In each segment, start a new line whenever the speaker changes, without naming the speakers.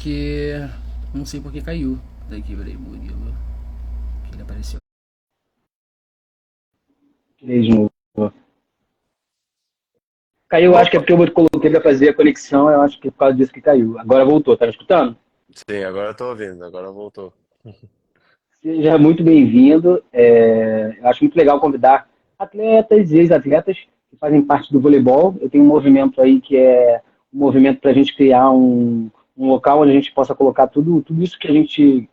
porque não sei por que caiu. Daqui, peraí, Murilo. Que ele apareceu.
Tirei de novo. Caiu, acho que é
Opa!
porque eu coloquei para fazer a conexão, eu acho que é por causa disso que caiu. Agora voltou, tá me escutando?
Sim, agora eu tô ouvindo, agora voltou.
Seja muito bem-vindo. Eu acho muito legal convidar atletas e ex-atletas que fazem parte do voleibol. Eu tenho um movimento aí que é um movimento para a gente criar um local onde a gente possa colocar tudo isso que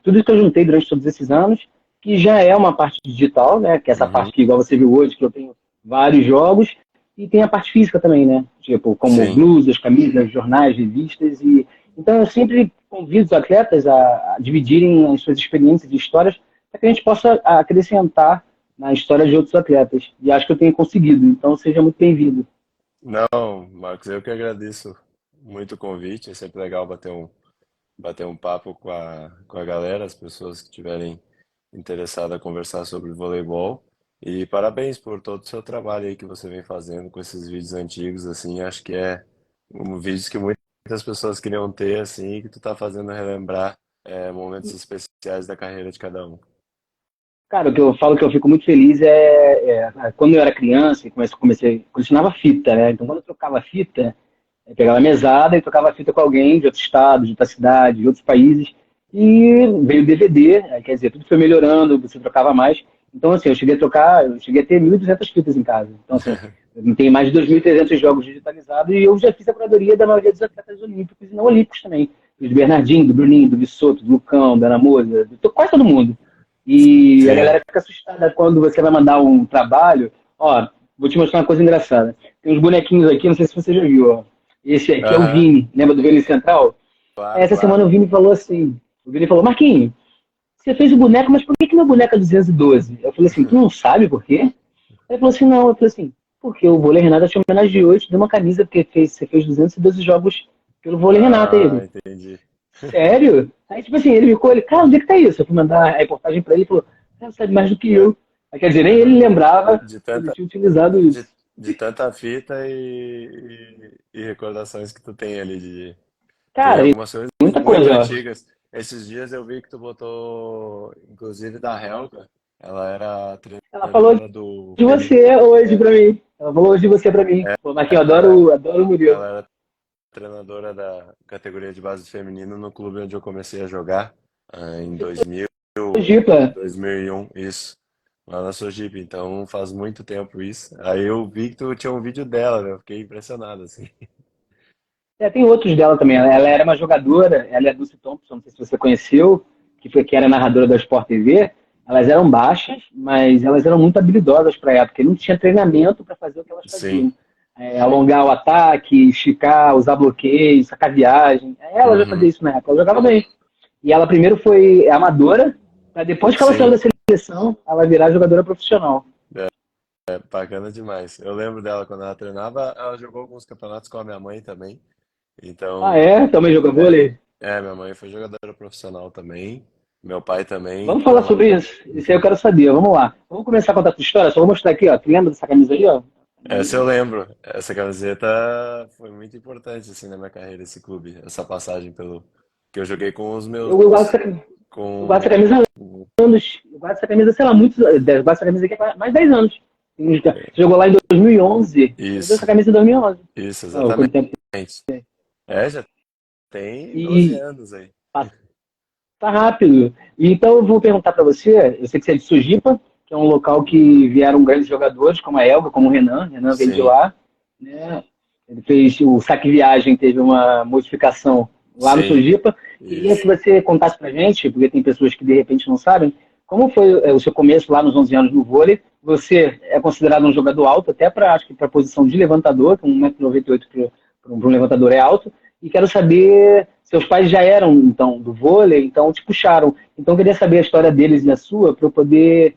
tudo isso que eu juntei durante todos esses anos, que já é uma parte digital, né? Que é essa
Uhum,
parte que, igual você viu hoje, que eu tenho vários jogos, e tem a parte física também, né? Tipo, como
sim.
blusas, camisas, jornais, revistas, e então eu sempre convido os atletas a dividirem as suas experiências e histórias para que a gente possa acrescentar na história de outros atletas. E acho que eu tenho conseguido. Então, seja muito bem-vindo.
Não, Marcos, eu que agradeço muito o convite. É sempre legal bater um papo com a galera, as pessoas que estiverem interessadas a conversar sobre voleibol. E parabéns por todo o seu trabalho aí que você vem fazendo com esses vídeos antigos, assim. Acho que é um vídeos que muitas pessoas queriam ter, assim, e que tu tá fazendo relembrar momentos especiais da carreira de cada um.
Cara, o que eu falo que eu fico muito feliz quando eu era criança e colecionava fita, né? Então, quando eu trocava fita, eu pegava a mesada e trocava fita com alguém de outro estado, de outra cidade, de outros países. E veio o DVD, quer dizer, tudo foi melhorando, você trocava mais. Então, assim, eu cheguei a ter 1.200 fitas em casa. Então, assim, eu tenho mais de 2.300 jogos digitalizados e eu já fiz a curadoria da maioria dos atletas olímpicos e não olímpicos também. Fiz do Bernardinho, do Bruninho, do Vissoto, do Lucão, da Ana Moza, quase todo mundo. E a
Sim.
galera fica assustada quando você vai mandar um trabalho. Ó, vou te mostrar uma coisa engraçada. Tem uns bonequinhos aqui, não sei se você já viu, ó. Esse aqui é o
Aham.
Vini, lembra do Vini Central?
Claro,
Essa semana
claro.
o Vini falou assim, o Vini falou, Marquinhos, você fez o boneco, mas por que meu boneco é 212? Eu falei assim, tu não sabe por quê? Ele falou assim, não. Eu falei assim, porque o Vôlei Renata te homenageou, te deu uma camisa, porque você fez 212 jogos pelo Vôlei Renata.
Ah,
Ele,
entendi.
sério? Aí, tipo assim, ele ficou, cara, onde é que tá isso? Eu fui mandar a reportagem pra ele e falou, cara, sabe mais do que eu. Aí, quer dizer, nem ele lembrava
De
que ele
tanta,
tinha utilizado
de,
isso.
de tanta fita e recordações que tu tem ali de. Tem
Cara, e
algumas coisas
muita
muito
coisa, ó.
antigas. Esses dias eu vi que tu botou, inclusive da Helga, ela era
Ela falou
treinadora do
de
feminino.
você hoje pra mim. Ela falou hoje de você pra mim. Falou, Marquinhos, eu
Ela,
adoro o Murilo.
ela era treinadora da categoria de base feminino no clube onde eu comecei a jogar, em 2000,
Jipa.
2001, isso, lá na Sojipa. Então faz muito tempo isso. Aí eu vi que tu tinha um vídeo dela, né? Eu fiquei impressionado, assim.
Tem outros dela também. Ela era uma jogadora, ela é a Dulce Thompson, não sei se você conheceu, que era narradora da Sport TV. Elas eram baixas, mas elas eram muito habilidosas para a época. E não tinha treinamento para fazer o que elas
Sim.
faziam. Alongar o ataque, esticar, usar bloqueio, sacar viagem. Ela já fazia
Uhum.
isso na época, ela jogava bem. E ela primeiro foi amadora, para depois que ela saiu
Sim.
da seleção, ela virar jogadora profissional.
Bacana demais. Eu lembro dela quando ela treinava, ela jogou alguns campeonatos com a minha mãe também.
Ah,
Então,
é? Também joga
é,
vôlei?
minha mãe foi jogadora profissional também, meu pai também,
Vamos falar
então,
sobre isso. Isso aí eu quero saber. Vamos lá. Vamos começar a contar a tua história. Só vou mostrar aqui, ó. Tu lembra dessa camisa aí, ó?
essa eu lembro. Essa camiseta foi muito importante assim na minha carreira, esse clube, essa passagem pelo que eu joguei com os meus
Eu guardo eu guardo essa
com,
camisa há
com-
anos. Eu guardo essa camisa, sei lá, muitos. Eu guardo essa camisa aqui há mais de 10 anos. Você jogou lá em 2011. Você usou essa
isso,
camisa em 2011.
isso
Oh,
exatamente.
quanto tempo.
Já tem 12
E
anos aí.
passa rápido. E então eu vou perguntar para você. Eu sei que você é de Sujipa, que é um local que vieram grandes jogadores, como a Elga, como o Renan. O Renan veio de
Sim,
lá, né? Ele fez o Saque Viagem, teve uma modificação lá no
sim,
Sojipa. Queria que
isso.
você contasse pra gente, porque tem pessoas que de repente não sabem, como foi o seu começo lá nos 11 anos no vôlei. Você é considerado um jogador alto, até para acho que para a posição de levantador, que 1,98 m para um levantador é alto. E quero saber, seus pais já eram então do vôlei, então te puxaram. Então eu queria saber a história deles e a sua, para eu poder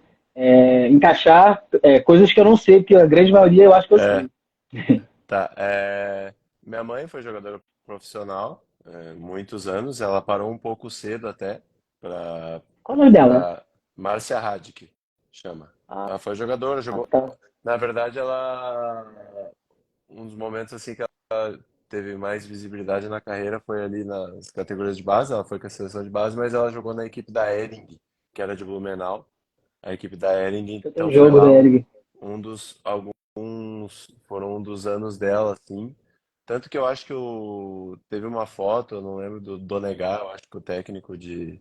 encaixar coisas que eu não sei, porque a grande maioria eu acho que eu
É,
sei.
tá. Minha mãe foi jogadora profissional, muitos anos. Ela parou um pouco cedo até para
Qual o nome dela?
para Márcia Radic, chama.
Ah,
Ela foi jogadora, jogou.
tá.
Na verdade, ela um dos momentos assim que teve mais visibilidade na carreira foi ali nas categorias de base, ela foi com a seleção de base, mas ela jogou na equipe da Hering, que era de Blumenau. A equipe da Hering,
Eu tenho
então
um
foi
jogo da
lá
Eric.
foram um dos anos dela, assim. Tanto que eu acho que teve uma foto, eu não lembro do Donegar, eu acho que o técnico de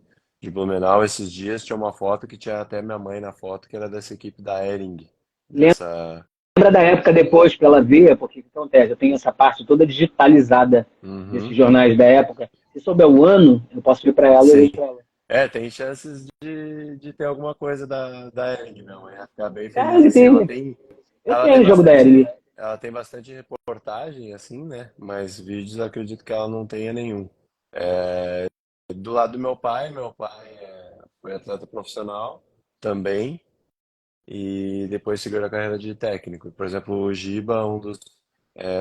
Blumenau, esses dias tinha uma foto que tinha até minha mãe na foto, que era dessa equipe da Hering, dessa...
Lembra da época depois para ela ver, porque o que acontece? Eu tenho essa parte toda digitalizada desses
Uhum,
jornais da época. Se souber o ano, eu posso ver para ela e eu
sim.
vejo para ela.
É, tem chances de ter alguma coisa da Hering, minha mãe ia ficar bem
Cara,
feliz,
ele
assim,
tem. Eu tenho o jogo da Eric.
ela tem bastante reportagem, assim, né, mas vídeos eu acredito que ela não tenha nenhum. Do lado do meu pai foi atleta profissional também, e depois seguiu a carreira de técnico. Por exemplo, o Giba,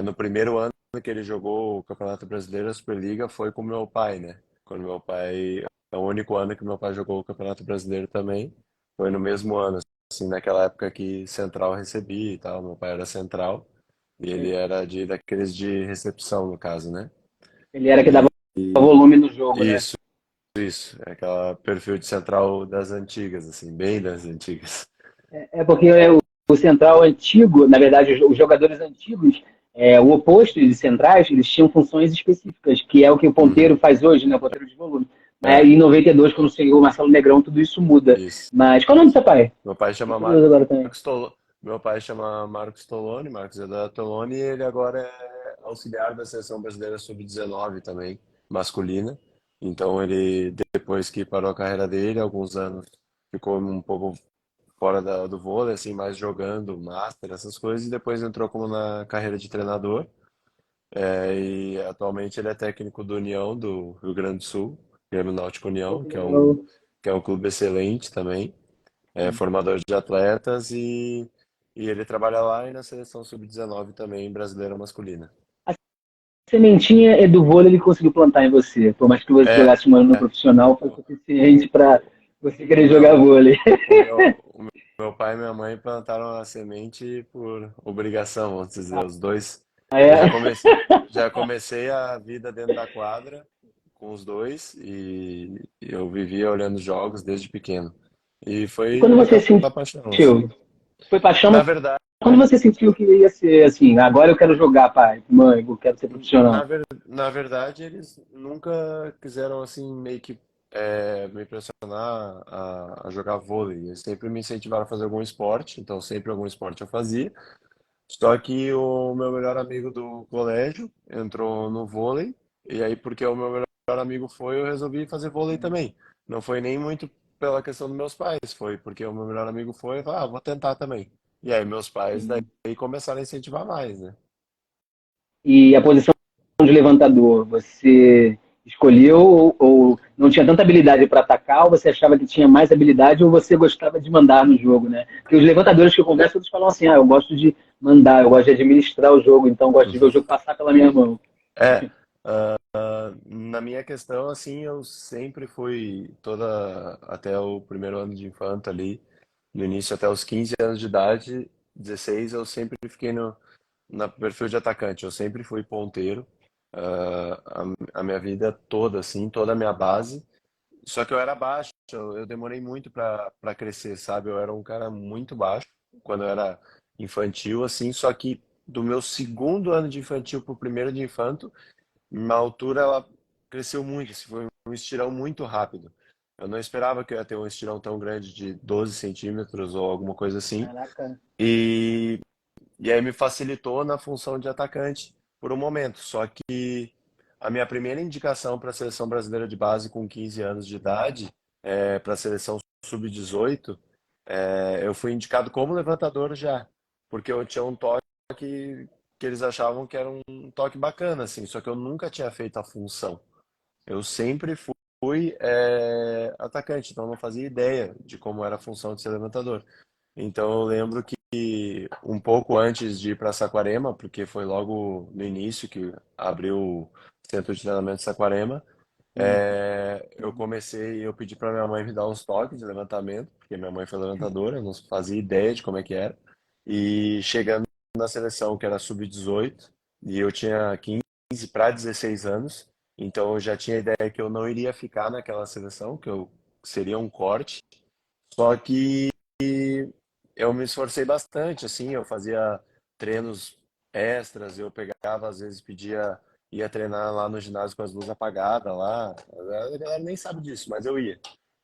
no primeiro ano que ele jogou o Campeonato Brasileiro, a Superliga, foi com meu pai, né? Quando meu pai, é o único ano que meu pai jogou o Campeonato Brasileiro também, foi no mesmo ano, assim, naquela época que Central recebia e tal, meu pai era Central, e ele era daqueles de recepção, no caso, né?
Ele era que dava
E
volume no jogo, né?
isso, isso, é aquela perfil de Central das antigas, assim, bem das antigas.
É porque o central antigo, na verdade, os jogadores antigos, o oposto de centrais, eles tinham funções específicas, que é o que o ponteiro
Uhum.
faz hoje, né? O ponteiro de volume. Mas
É,
em 92, quando chegou o Marcelo Negrão, tudo isso muda.
isso.
Mas qual é o nome do seu pai?
Meu pai
Fiquei
chama
curioso agora também.
Meu pai chama Marcos Toloni, Marcos Eduardo Toloni, e ele agora é auxiliar da Seleção Brasileira Sub-19 também, masculina. Então ele, depois que parou a carreira dele, alguns anos ficou um pouco fora do vôlei, assim, mais jogando Master, essas coisas, e depois entrou como na carreira de treinador. E atualmente ele é técnico do União do Rio Grande do Sul, Grêmio Náutico
Pô,
União,
que legal.
que é um clube excelente também, é formador de atletas e ele trabalha lá e na seleção sub-19 também brasileira masculina.
A sementinha é do vôlei ele conseguiu plantar em você. Por mais que você
É,
jogasse um ano no profissional, foi suficiente para você querer
o
jogar
meu,
vôlei.
meu pai e minha mãe plantaram a semente por obrigação, vamos dizer, os dois. Eu
É.
já comecei a vida dentro da quadra com os dois e eu vivia olhando jogos desde pequeno. E
E quando
foi
você
aquela paixão, assim.
sentiu? Foi paixão,
Na
mas
verdade,
quando você sentiu que ia ser assim, agora eu quero jogar, pai, mãe, eu quero ser profissional.
na verdade, eles nunca quiseram, assim, meio que me pressionar a jogar vôlei. Eles sempre me incentivaram a fazer algum esporte, então sempre algum esporte eu fazia. Só que o meu melhor amigo do colégio entrou no vôlei, e aí, porque o meu melhor amigo foi, eu resolvi fazer vôlei também. Não foi nem muito pela questão dos meus pais, foi porque o meu melhor amigo foi e falou, ah, vou tentar também. E aí, meus pais daí começaram a incentivar mais, né?
E a posição de levantador, você escolheu ou não tinha tanta habilidade para atacar, ou você achava que tinha mais habilidade, ou você gostava de mandar no jogo, né? Porque os levantadores que eu converso, todos falam assim, eu gosto de mandar, eu gosto de administrar o jogo, então eu gosto de ver o jogo passar pela minha mão.
É, na minha questão, assim, eu sempre fui até o primeiro ano de infanto ali, no início até os 15 anos de idade, 16, eu sempre fiquei na perfil de atacante, eu sempre fui ponteiro, a minha vida toda, assim, toda a minha base, só que eu era baixo, eu demorei muito para crescer, sabe? Eu era um cara muito baixo quando eu era infantil, assim, só que do meu segundo ano de infantil pro primeiro de infanto, na altura ela cresceu muito, assim, foi um estirão muito rápido. Eu não esperava que eu ia ter um estirão tão grande de 12 centímetros ou alguma coisa assim.
Caraca.
E, e aí me facilitou na função de atacante por um momento. Só que a minha primeira indicação para a seleção brasileira de base com 15 anos de idade, para a seleção sub-18, eu fui indicado como levantador já, porque eu tinha um toque que eles achavam que era um toque bacana, assim, só que eu nunca tinha feito a função. Eu sempre fui atacante, então eu não fazia ideia de como era a função de ser levantador. Então eu lembro que um pouco antes de ir para Saquarema, porque foi logo no início que abriu o centro de treinamento de Saquarema, eu pedi para minha mãe me dar uns toques de levantamento, porque minha mãe foi levantadora, eu não fazia ideia de como é que era. E chegando na seleção, que era sub-18, e eu tinha 15 para 16 anos, então eu já tinha a ideia que eu não iria ficar naquela seleção, que eu seria um corte. Só que eu me esforcei bastante, assim, eu fazia treinos extras, eu pegava, às vezes pedia, ia treinar lá no ginásio com as luzes apagadas lá. A galera nem sabe disso, mas eu ia.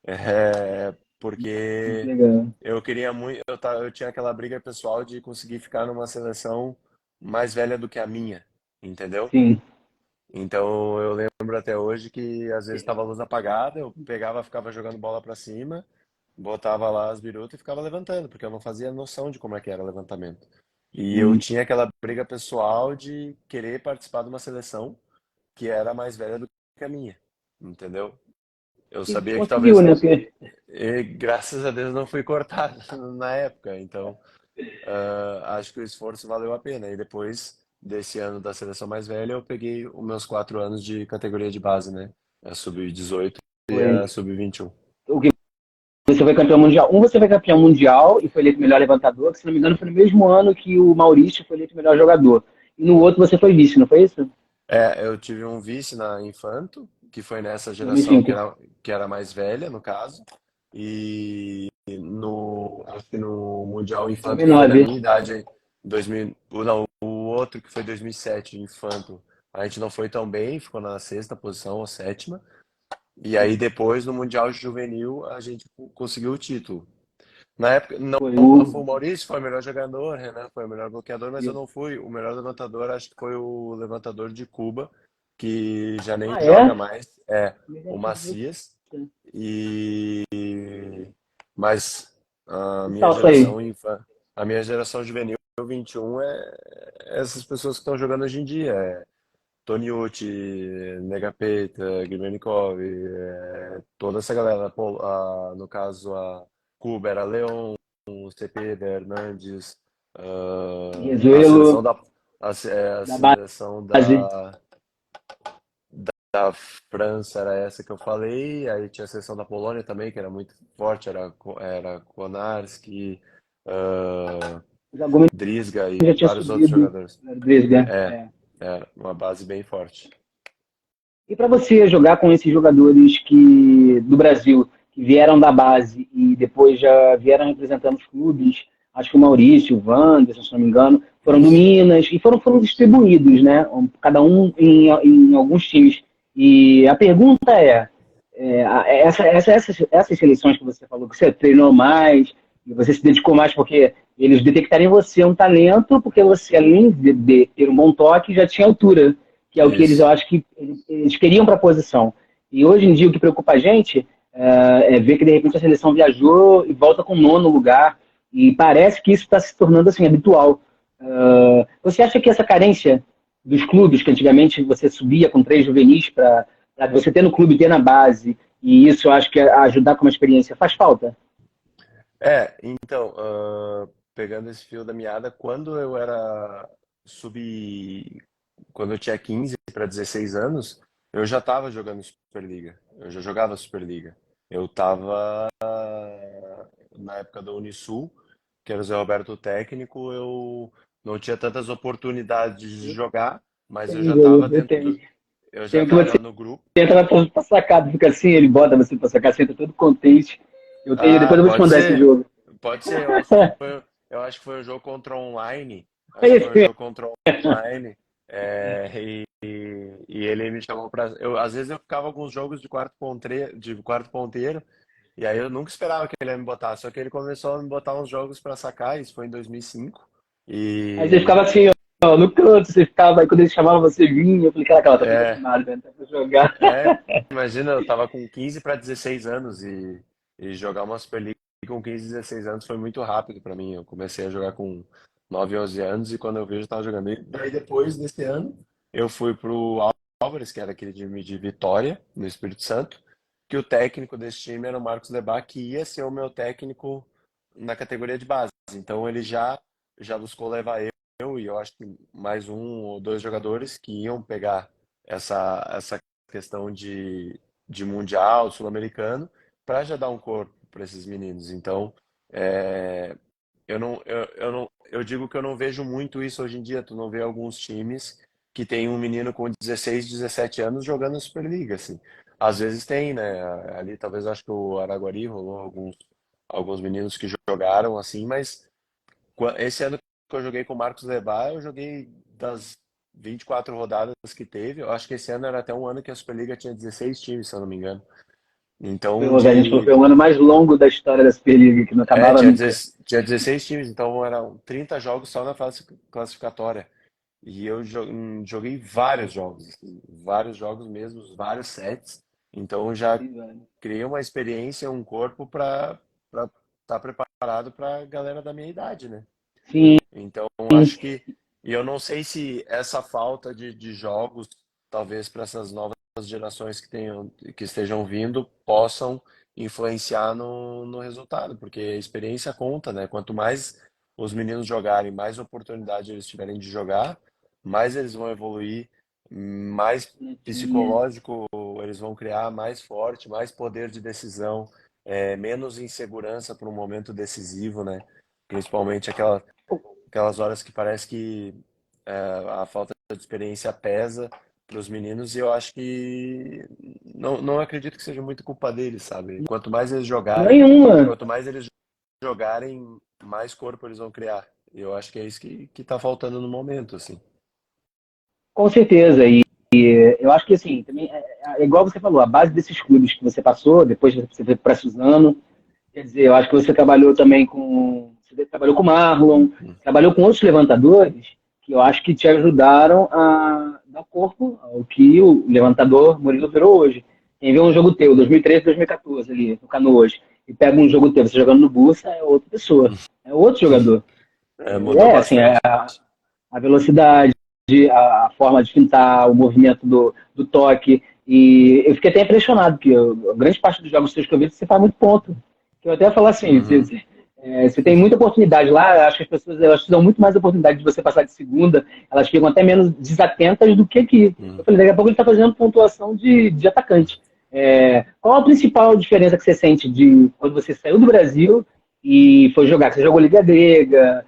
Muito
Porque
legal.
eu queria muito, eu tinha aquela briga pessoal de conseguir ficar numa seleção mais velha do que a minha, entendeu?
Sim.
Então eu lembro até hoje que às vezes estava a luz apagada, eu pegava, ficava jogando bola para cima, botava lá as birutas e ficava levantando, porque eu não fazia noção de como é que era levantamento. E eu
Hum.
tinha aquela briga pessoal de querer participar de uma seleção que era mais velha do que a minha, entendeu? Eu
E
sabia que
conseguiu,
talvez,
né? Porque
graças a Deus, não fui cortado na época, então acho que o esforço valeu a pena. E depois desse ano da seleção mais velha, eu peguei os meus 4 anos de categoria de base, né? A sub-18 e a
foi.
sub-21.
O que você foi campeão mundial. Um, você foi campeão mundial e foi eleito melhor levantador, que se não me engano foi no mesmo ano que o Maurício foi eleito melhor jogador. E no outro você foi vice, não foi isso?
Eu tive um vice na Infanto, que foi nessa geração
2005.
que era mais velha, no caso. E acho que no Mundial Infanto, que foi da
2009.
minha idade, 2000, não, o outro que foi 2007, Infanto, a gente não foi tão bem, ficou na sexta posição ou sétima. E aí depois, no Mundial Juvenil, a gente conseguiu o título. Na época, não,
Foi
foi
o.
o Maurício, foi o melhor jogador, Renan foi o melhor bloqueador, mas eu não fui. O melhor levantador, acho que foi o levantador de Cuba, que já nem
Ah,
joga
é?
mais, o Macias. E mas a
Que
minha
salsa aí.
geração a minha geração juvenil 21 é essas pessoas que estão jogando hoje em dia. Toniucci, Negapeta, Grimenikov, toda essa galera. Pô, no caso, a Kuba era Leon, Cepeda, Hernandes, a
Guezuelo,
seleção a
da
seleção
base.
da França era essa que eu falei, aí tinha a seleção da Polônia também, que era muito forte, era Konarski, uh,
Já Gomes
Drizga e
já tinha
vários outros
subido.
jogadores.
Dresga.
É,
É.
uma base bem forte.
E para você jogar com esses jogadores que do Brasil que vieram da base e depois já vieram representando os clubes, acho que o Maurício, o Wanderson, se não me engano, foram do
Isso.
Minas e foram distribuídos, né? Cada um em alguns times. E a pergunta essas seleções que você falou, que você treinou mais, e você se dedicou mais porque eles detectaram em você um talento, porque você, além de ter um bom toque, já tinha altura, que é o que eu
Isso.
acho que eles queriam para a posição. E hoje em dia o que preocupa a gente é ver que de repente a seleção viajou e volta com o nono lugar, e parece que isso está se tornando assim habitual. Você acha que essa carência dos clubes, que antigamente você subia com três juvenis para você ter no clube e ter na base, e isso eu acho que ajudar com uma experiência faz falta?
Então, pegando esse fio da meada, sub, quando eu tinha 15 para 16 anos, eu já estava jogando Superliga. Eu já jogava Superliga. Eu estava na época da Unisul, que era o Zé Roberto o técnico, eu não tinha tantas oportunidades de jogar, mas eu já estava
Eu
dentro
tenho.
eu já
Tem o que você
estava no grupo.
entra pra sacada, fica assim, ele bota você pra sacar, você entra todo contente.
Ah,
Depois eu vou te
pode
mandar esse
ser.
jogo.
Pode ser. Eu acho que foi um jogo contra online.
É
Acho que
isso
foi um
mesmo.
jogo contra online. E ele me chamou pra. Às vezes eu ficava alguns jogos de quarto ponteiro, e aí eu nunca esperava que ele ia me botar. Só que ele começou a me botar uns jogos pra sacar, isso foi em 2005.
Aí você ficava
E
assim, ó, no canto, você ficava, aí quando ele chamava você vinha, eu falei, caraca, ela tá todo
é,
animado, né? Tá pra jogar.
imagina, eu tava com 15 para 16 anos e jogar uma Superliga com 15, 16 anos foi muito rápido para mim. Eu comecei a jogar com 9, 11 anos e quando eu vejo eu tava jogando. E daí depois desse ano eu fui pro Álvares, que era aquele time de Vitória, no Espírito Santo, que o técnico desse time era o Marcos Lebar, que ia ser o meu técnico na categoria de base. Então ele já buscou levar eu e eu acho que mais um ou dois jogadores que iam pegar essa questão de mundial, sul-americano, para já dar um corpo para esses meninos. Então, eu digo que eu não vejo muito isso hoje em dia. Tu não vê alguns times que tem um menino com 16, 17 anos jogando Superliga, assim. Às vezes tem, né? Ali talvez acho que o Araguari rolou alguns meninos que jogaram assim, mas esse ano que eu joguei com o Marcos Lebar, eu joguei das 24 rodadas que teve. Eu acho que esse ano era até um ano que a Superliga tinha 16 times, se eu não me engano. Então,
A gente falou, foi o ano mais longo da história da Superliga, que não acabava nunca.
tinha 16 times, então eram 30 jogos só na fase classificatória. E eu joguei vários jogos, assim, vários jogos mesmo, vários sets. Então já criei uma experiência, um corpo para estar preparado para a galera da minha idade, né?
Sim,
Então acho que, e eu não sei se essa falta de jogos, talvez para essas novas gerações que estejam vindo, possam influenciar no resultado, porque a experiência conta, né? Quanto mais os meninos jogarem, mais oportunidade eles tiverem de jogar, mais eles vão evoluir, mais psicológico eles vão criar, mais forte, mais poder de decisão, menos insegurança para um momento decisivo, né? Principalmente aquelas horas que parece que a falta de experiência pesa para os meninos, e eu acho que não acredito que seja muito culpa deles, sabe?
nenhuma.
Quanto mais eles jogarem, mais corpo eles vão criar. E eu acho que é isso que tá faltando no momento, assim.
Com certeza. Eu acho que assim, também é igual você falou, a base desses clubes que você passou, depois você foi para Suzano, quer dizer, eu acho que você trabalhou também com. Você trabalhou com o Marlon, trabalhou com outros levantadores que eu acho que te ajudaram a dar corpo ao que o levantador Murilo virou hoje. Quem vê um jogo teu, 2013, 2014, ali, no Canoas, e pega um jogo teu, você jogando no Bursa, é outra pessoa, é outro jogador.
Mudou
Assim,
bastante.
a velocidade, a forma de fintar, o movimento do toque. E eu fiquei até impressionado, porque grande parte dos jogos que eu vi, você faz muito ponto. Que eu até falo assim,
Uhum.
você tem muita oportunidade lá, acho que as pessoas elas te dão muito mais oportunidade de você passar de segunda, elas ficam até menos desatentas do que aqui. Eu
Uhum.
falei, daqui a pouco ele está fazendo pontuação de atacante. Qual a principal diferença que você sente de quando você saiu do Brasil e foi jogar? Você jogou Liga Grega,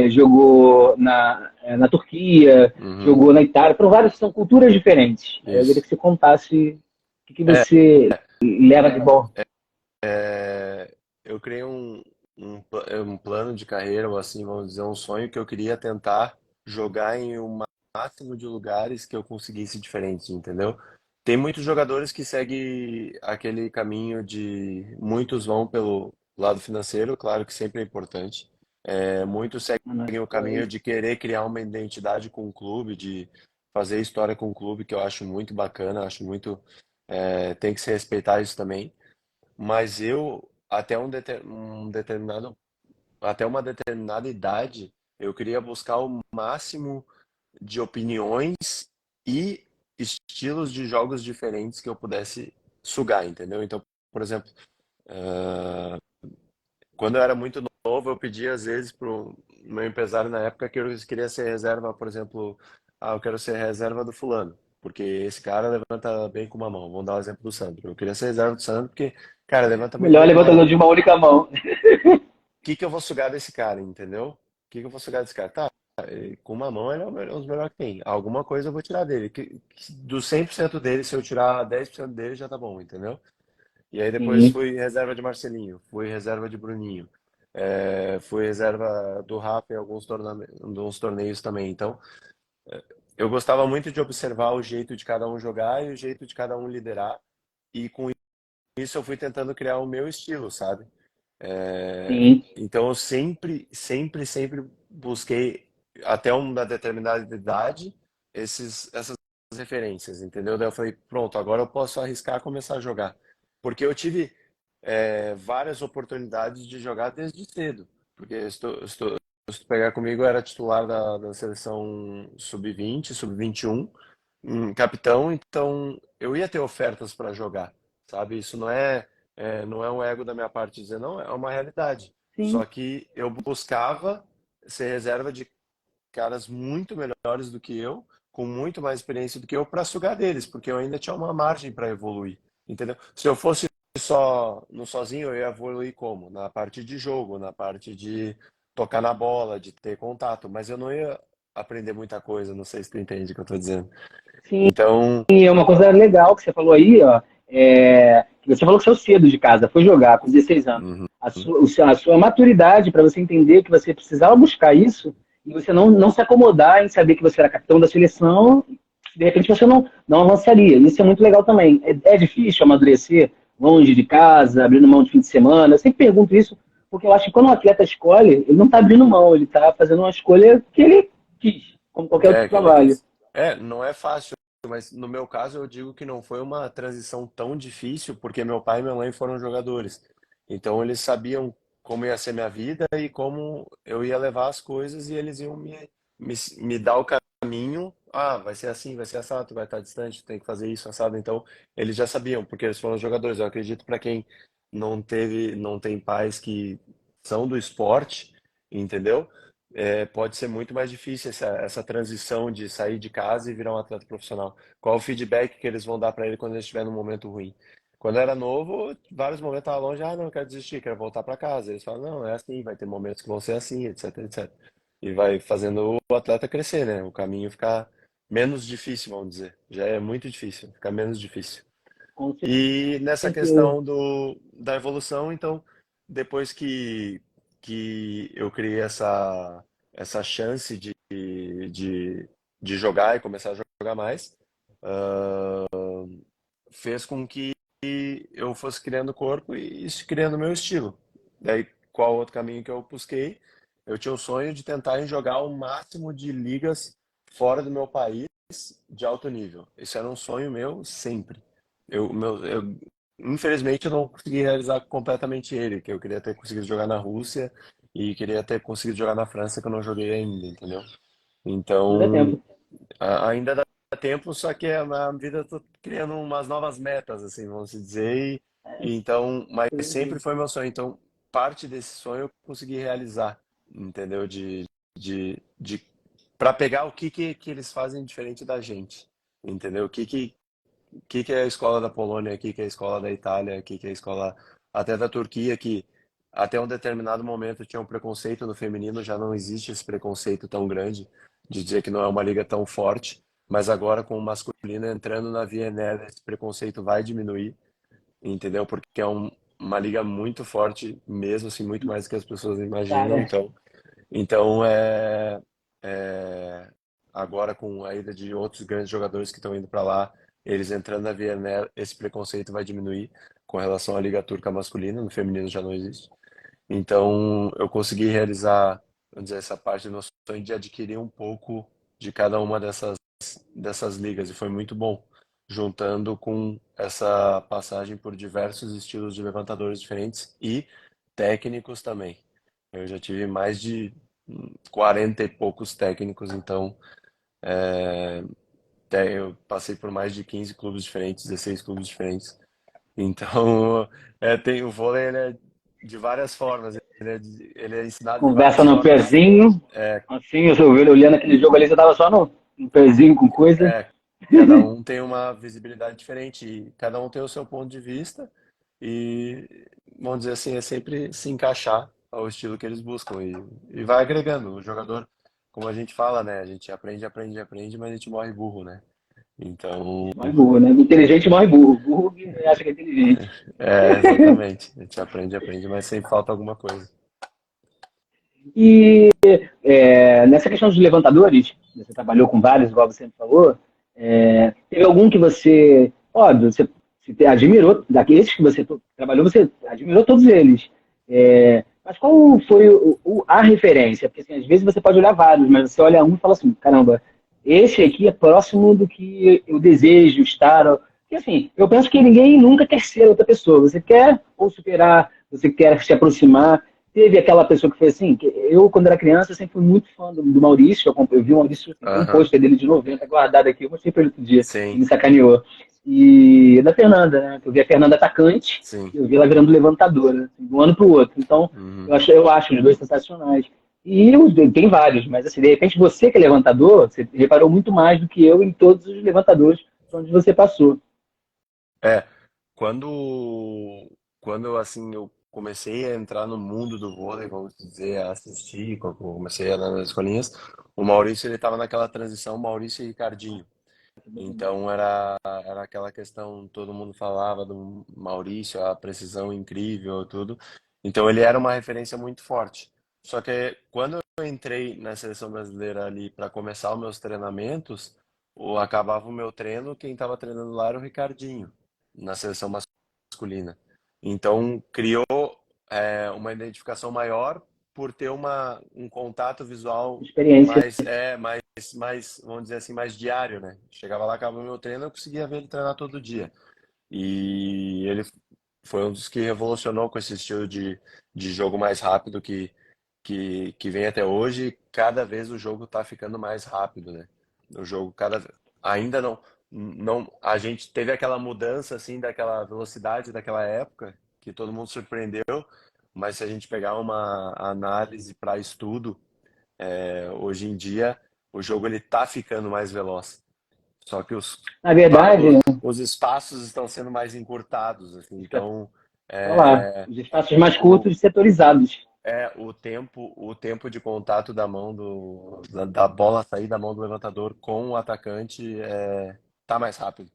jogou na Turquia,
Uhum.
jogou na Itália, foram várias, são culturas diferentes. Aí eu queria
Isso.
que você contasse o que
É,
você leva de bom.
eu criei um plano de carreira, ou assim, vamos dizer, um sonho que eu queria tentar jogar em o máximo de lugares que eu conseguisse diferentes, entendeu? Tem muitos jogadores que seguem aquele caminho de. Muitos vão pelo lado financeiro, claro que sempre é importante. Muitos seguem o caminho de querer criar uma identidade com o clube, de fazer história com o clube, que eu acho muito bacana, acho muito. Tem que se respeitar isso também. Mas eu, até uma determinada idade, eu queria buscar o máximo de opiniões e estilos de jogos diferentes que eu pudesse sugar, entendeu? Então, por exemplo, quando eu era muito novo, eu pedia às vezes pro meu empresário na época que eu queria ser reserva, por exemplo, eu quero ser reserva do fulano, porque esse cara levanta bem com uma mão. Vamos dar o exemplo do Sandro. Eu queria ser reserva do Sandro porque, cara, levanta muito
Melhor
bem com uma
levantador
mão.
de uma única mão.
Que eu vou sugar desse cara, entendeu? Que eu vou sugar desse cara? Tá, com uma mão ele é um dos melhores que tem. Alguma coisa eu vou tirar dele. Do 100% dele, se eu tirar 10% dele, já tá bom, entendeu? E aí depois
Sim,
fui reserva de Marcelinho, fui reserva de Bruninho, fui reserva do Rafa em alguns torneios também. Então, eu gostava muito de observar o jeito de cada um jogar e o jeito de cada um liderar. E com isso eu fui tentando criar o meu estilo, sabe?
sim.
Então eu sempre busquei até uma determinada idade essas referências, entendeu? Daí eu falei, pronto, agora eu posso arriscar começar a jogar. Porque eu tive várias oportunidades de jogar desde cedo. Porque se tu pegar comigo, eu era titular da seleção sub-20, sub-21, capitão, então eu ia ter ofertas para jogar, sabe? Isso não é um ego da minha parte dizer, não, é uma realidade. Só
Sim.
que eu buscava ser reserva de caras muito melhores do que eu, com muito mais experiência do que eu, para sugar deles, porque eu ainda tinha uma margem para evoluir, entendeu? Se eu fosse só no sozinho, eu ia evoluir como? Na parte de jogo, na parte de tocar na bola, de ter contato, mas eu não ia aprender muita coisa, não sei se tu entende o que eu tô dizendo.
Sim,
Então,
é uma coisa legal que você falou aí, ó, que você falou que saiu cedo de casa, foi jogar com 16 anos.
uhum,
A sua maturidade para você entender que você precisava buscar isso e você não se acomodar em saber que você era capitão da seleção, de repente você não avançaria. Isso é muito legal também. É difícil amadurecer longe de casa, abrindo mão de fim de semana. Eu sempre pergunto isso porque eu acho que quando um atleta escolhe, ele não está abrindo mão, ele está fazendo uma escolha que ele quis, como qualquer outro
que ele
trabalho.
quis. Não é fácil, mas no meu caso eu digo que não foi uma transição tão difícil, porque meu pai e minha mãe foram jogadores. Então eles sabiam como ia ser minha vida e como eu ia levar as coisas e eles iam me dar o caminho. Ah, vai ser assim, vai ser assado, tu vai estar distante, tu tem que fazer isso, assado. Então eles já sabiam, porque eles foram jogadores. Eu acredito para quem não tem pais que são do esporte, entendeu? Pode ser muito mais difícil essa transição de sair de casa e virar um atleta profissional. Qual o feedback que eles vão dar para ele quando ele estiver num momento ruim? Quando eu era novo, vários momentos estava longe, não, eu quero desistir, quero voltar para casa. Eles falam, não, é assim, vai ter momentos que vão ser assim, etc, etc. E vai fazendo o atleta crescer, né? O caminho ficar menos difícil, vamos dizer. Já é muito difícil, fica menos difícil.
Com
E nessa
certeza.
questão da evolução, então, depois que eu criei essa chance de jogar e começar a jogar mais, fez com que eu fosse criando corpo e isso criando meu estilo. Daí, qual outro caminho que eu busquei? Eu tinha o sonho de tentar jogar o máximo de ligas fora do meu país de alto nível. Isso era um sonho meu sempre. Infelizmente, eu não consegui realizar completamente ele, que eu queria ter conseguido jogar na Rússia e queria ter conseguido jogar na França, que eu não joguei ainda, entendeu?
Ainda dá
Então,
tempo.
ainda dá tempo, só que na vida eu tô criando umas novas metas, assim, vamos dizer, e então, mas sempre foi meu sonho. Então, parte desse sonho eu consegui realizar, entendeu? De para pegar o que eles fazem diferente da gente, entendeu? O que é a escola da Polônia, o que é a escola da Itália, o que é a escola até da Turquia, que até um determinado momento tinha um preconceito no feminino, já não existe esse preconceito tão grande de dizer que não é uma liga tão forte, mas agora com o masculino entrando na VNL, esse preconceito vai diminuir, entendeu? Porque é uma liga muito forte mesmo, assim, muito mais do que as pessoas imaginam,
Cara,
então é, agora com a ida de outros grandes jogadores que estão indo para lá, eles entrando na VNL, esse preconceito vai diminuir com relação à Liga Turca masculina, no feminino já não existe. Então eu consegui realizar, vamos dizer, essa parte do meu sonho de adquirir um pouco de cada uma dessas ligas e foi muito bom, juntando com essa passagem por diversos estilos de levantadores diferentes e técnicos também. Eu já tive mais de 40 e poucos técnicos, então eu passei por mais de 15 clubes diferentes, 16 clubes diferentes. Então, tem o vôlei, ele é de várias formas, ele é ensinado de
conversa
várias
no
formas.
pezinho,
É,
assim, eu sou olhando aquele jogo ali, você tava só no pezinho com coisa.
é, cada um tem uma visibilidade diferente, e cada um tem o seu ponto de vista, e vamos dizer assim, é sempre se encaixar ao estilo que eles buscam, e vai agregando. O jogador, como a gente fala, né? A gente aprende, aprende, aprende, mas a gente morre burro, né? Então,
Mais burro, né? Inteligente morre burro. Burro que acha que é inteligente.
exatamente. A gente aprende, aprende, mas sempre falta alguma coisa.
E nessa questão dos levantadores, você trabalhou com vários, igual você me falou, teve algum que você, óbvio, você admirou, daqueles que você trabalhou, você admirou todos eles. Mas qual foi a referência? Porque assim, às vezes você pode olhar vários, mas você olha um e fala assim, caramba, esse aqui é próximo do que eu desejo estar. Porque assim, eu penso que ninguém nunca quer ser outra pessoa. Você quer ou superar, você quer se aproximar. Teve aquela pessoa que foi assim, que eu, quando era criança, sempre fui muito fã do Maurício. Eu vi o Maurício, assim, tem um
Aham,
pôster dele de 90 guardado aqui, eu mostrei pra ele outro dia, ele
sim,
me sacaneou. E da Fernanda, né? Eu vi a Fernanda atacante
sim.
e eu vi ela virando levantadora, assim, de um ano pro outro. Então,
Uhum.
eu acho os dois sensacionais. E tem vários, mas assim, de repente você que é levantador, você reparou muito mais do que eu em todos os levantadores por onde você passou.
É, quando, quando assim, eu comecei a entrar no mundo do vôlei, vamos dizer, a assistir, quando eu comecei a ir nas escolinhas, o Maurício ele estava naquela transição Maurício e Ricardinho. Então era aquela questão, todo mundo falava do Maurício, a precisão incrível, tudo. Então ele era uma referência muito forte. Só que quando eu entrei na seleção brasileira ali para começar os meus treinamentos, acabava o meu treino, quem estava treinando lá era o Ricardinho, na seleção masculina. Então criou uma identificação maior por ter um contato visual
Experiência.
mais, vamos dizer assim, mais diário, né? Chegava lá, acabava o meu treino, eu conseguia ver ele treinar todo dia. E ele foi um dos que revolucionou com esse estilo de jogo mais rápido que vem até hoje. Cada vez o jogo tá ficando mais rápido, né? O jogo ainda não, a gente teve aquela mudança assim daquela velocidade daquela época que todo mundo surpreendeu, mas se a gente pegar uma análise para estudo, hoje em dia o jogo ele tá ficando mais veloz. Só que
Na verdade,
os espaços estão sendo mais encurtados, assim. Então,
olha lá,
é,
os espaços mais
o,
curtos e setorizados.
o tempo de contato da mão da bola sair da mão do levantador com o atacante tá mais rápido.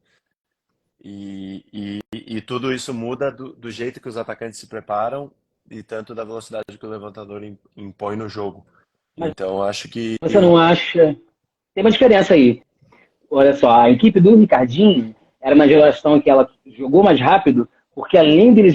E tudo isso muda do jeito que os atacantes se preparam e tanto da velocidade que o levantador impõe no jogo.
Mas
Então, acho que
você não acha. Tem uma diferença aí. Olha só, a equipe do Ricardinho era uma geração que ela jogou mais rápido, porque além deles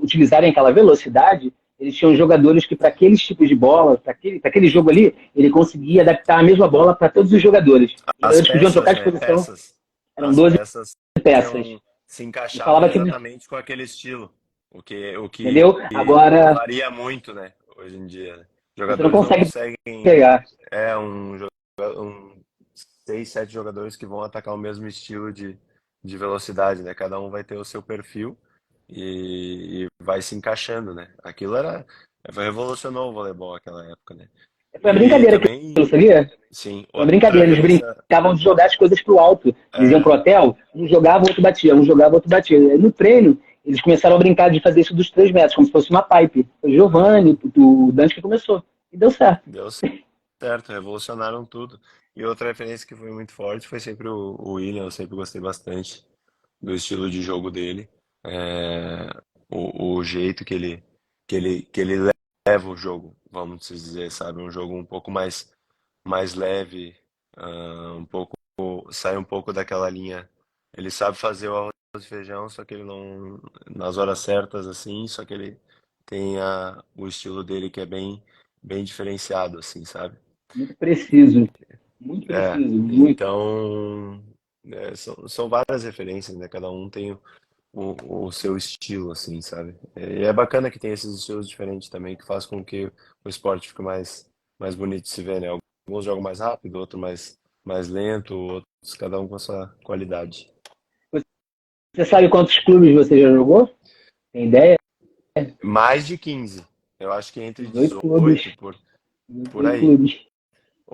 utilizarem aquela velocidade, eles tinham jogadores que, para aqueles tipos de bola, para aquele jogo ali, ele conseguia adaptar a mesma bola para todos os jogadores. Os
as
jogadores podiam trocar
peças,
de
né?
posição,
Peças.
eram
As
12
peças
peças.
se
E
encaixavam
falava que,
exatamente com aquele estilo. O que
entendeu? Agora,
varia muito, né? Hoje em dia, né?
você não
Jogadores não
consegue
conseguem.
pegar.
Um 6, 7 jogadores que vão atacar o mesmo estilo de velocidade, né? Cada um vai ter o seu perfil e vai se encaixando, né? Aquilo revolucionou o voleibol naquela época, né?
Foi uma
E
brincadeira aquilo,
também,
sabia?
sim,
Foi uma
outra
brincadeira. Eles
referência.
brincavam de jogar as coisas pro alto. Eles iam
É,
pro hotel, um jogava, o outro batia, um jogava, o outro batia. Aí, no treino, eles começaram a brincar de fazer isso dos 3 metros, como se fosse uma pipe. Foi o Giovanni, o Dante que começou. E deu certo.
deu certo, revolucionaram tudo. E outra referência que foi muito forte foi sempre o William, eu sempre gostei bastante do estilo de jogo dele, é, o jeito que ele leva o jogo, vamos dizer, sabe? Um jogo um pouco mais leve, um pouco, sai um pouco daquela linha. Ele sabe fazer o arroz e feijão, só que ele não, nas horas certas, assim, só que ele tem o estilo dele que é bem diferenciado, assim, sabe?
Muito preciso. Muito
É,
preciso. Muito.
então, são várias referências, né? Cada um tem o seu estilo, assim, sabe? E é bacana que tem esses estilos diferentes também, que faz com que o esporte fique mais bonito de se ver, né? Alguns jogam mais rápido, outros mais lento, outros cada um com a sua qualidade.
Você sabe quantos clubes você já jogou? Tem ideia?
Mais de 15. Eu acho que entre
18 clubes.
18 por
18
aí.
clubes.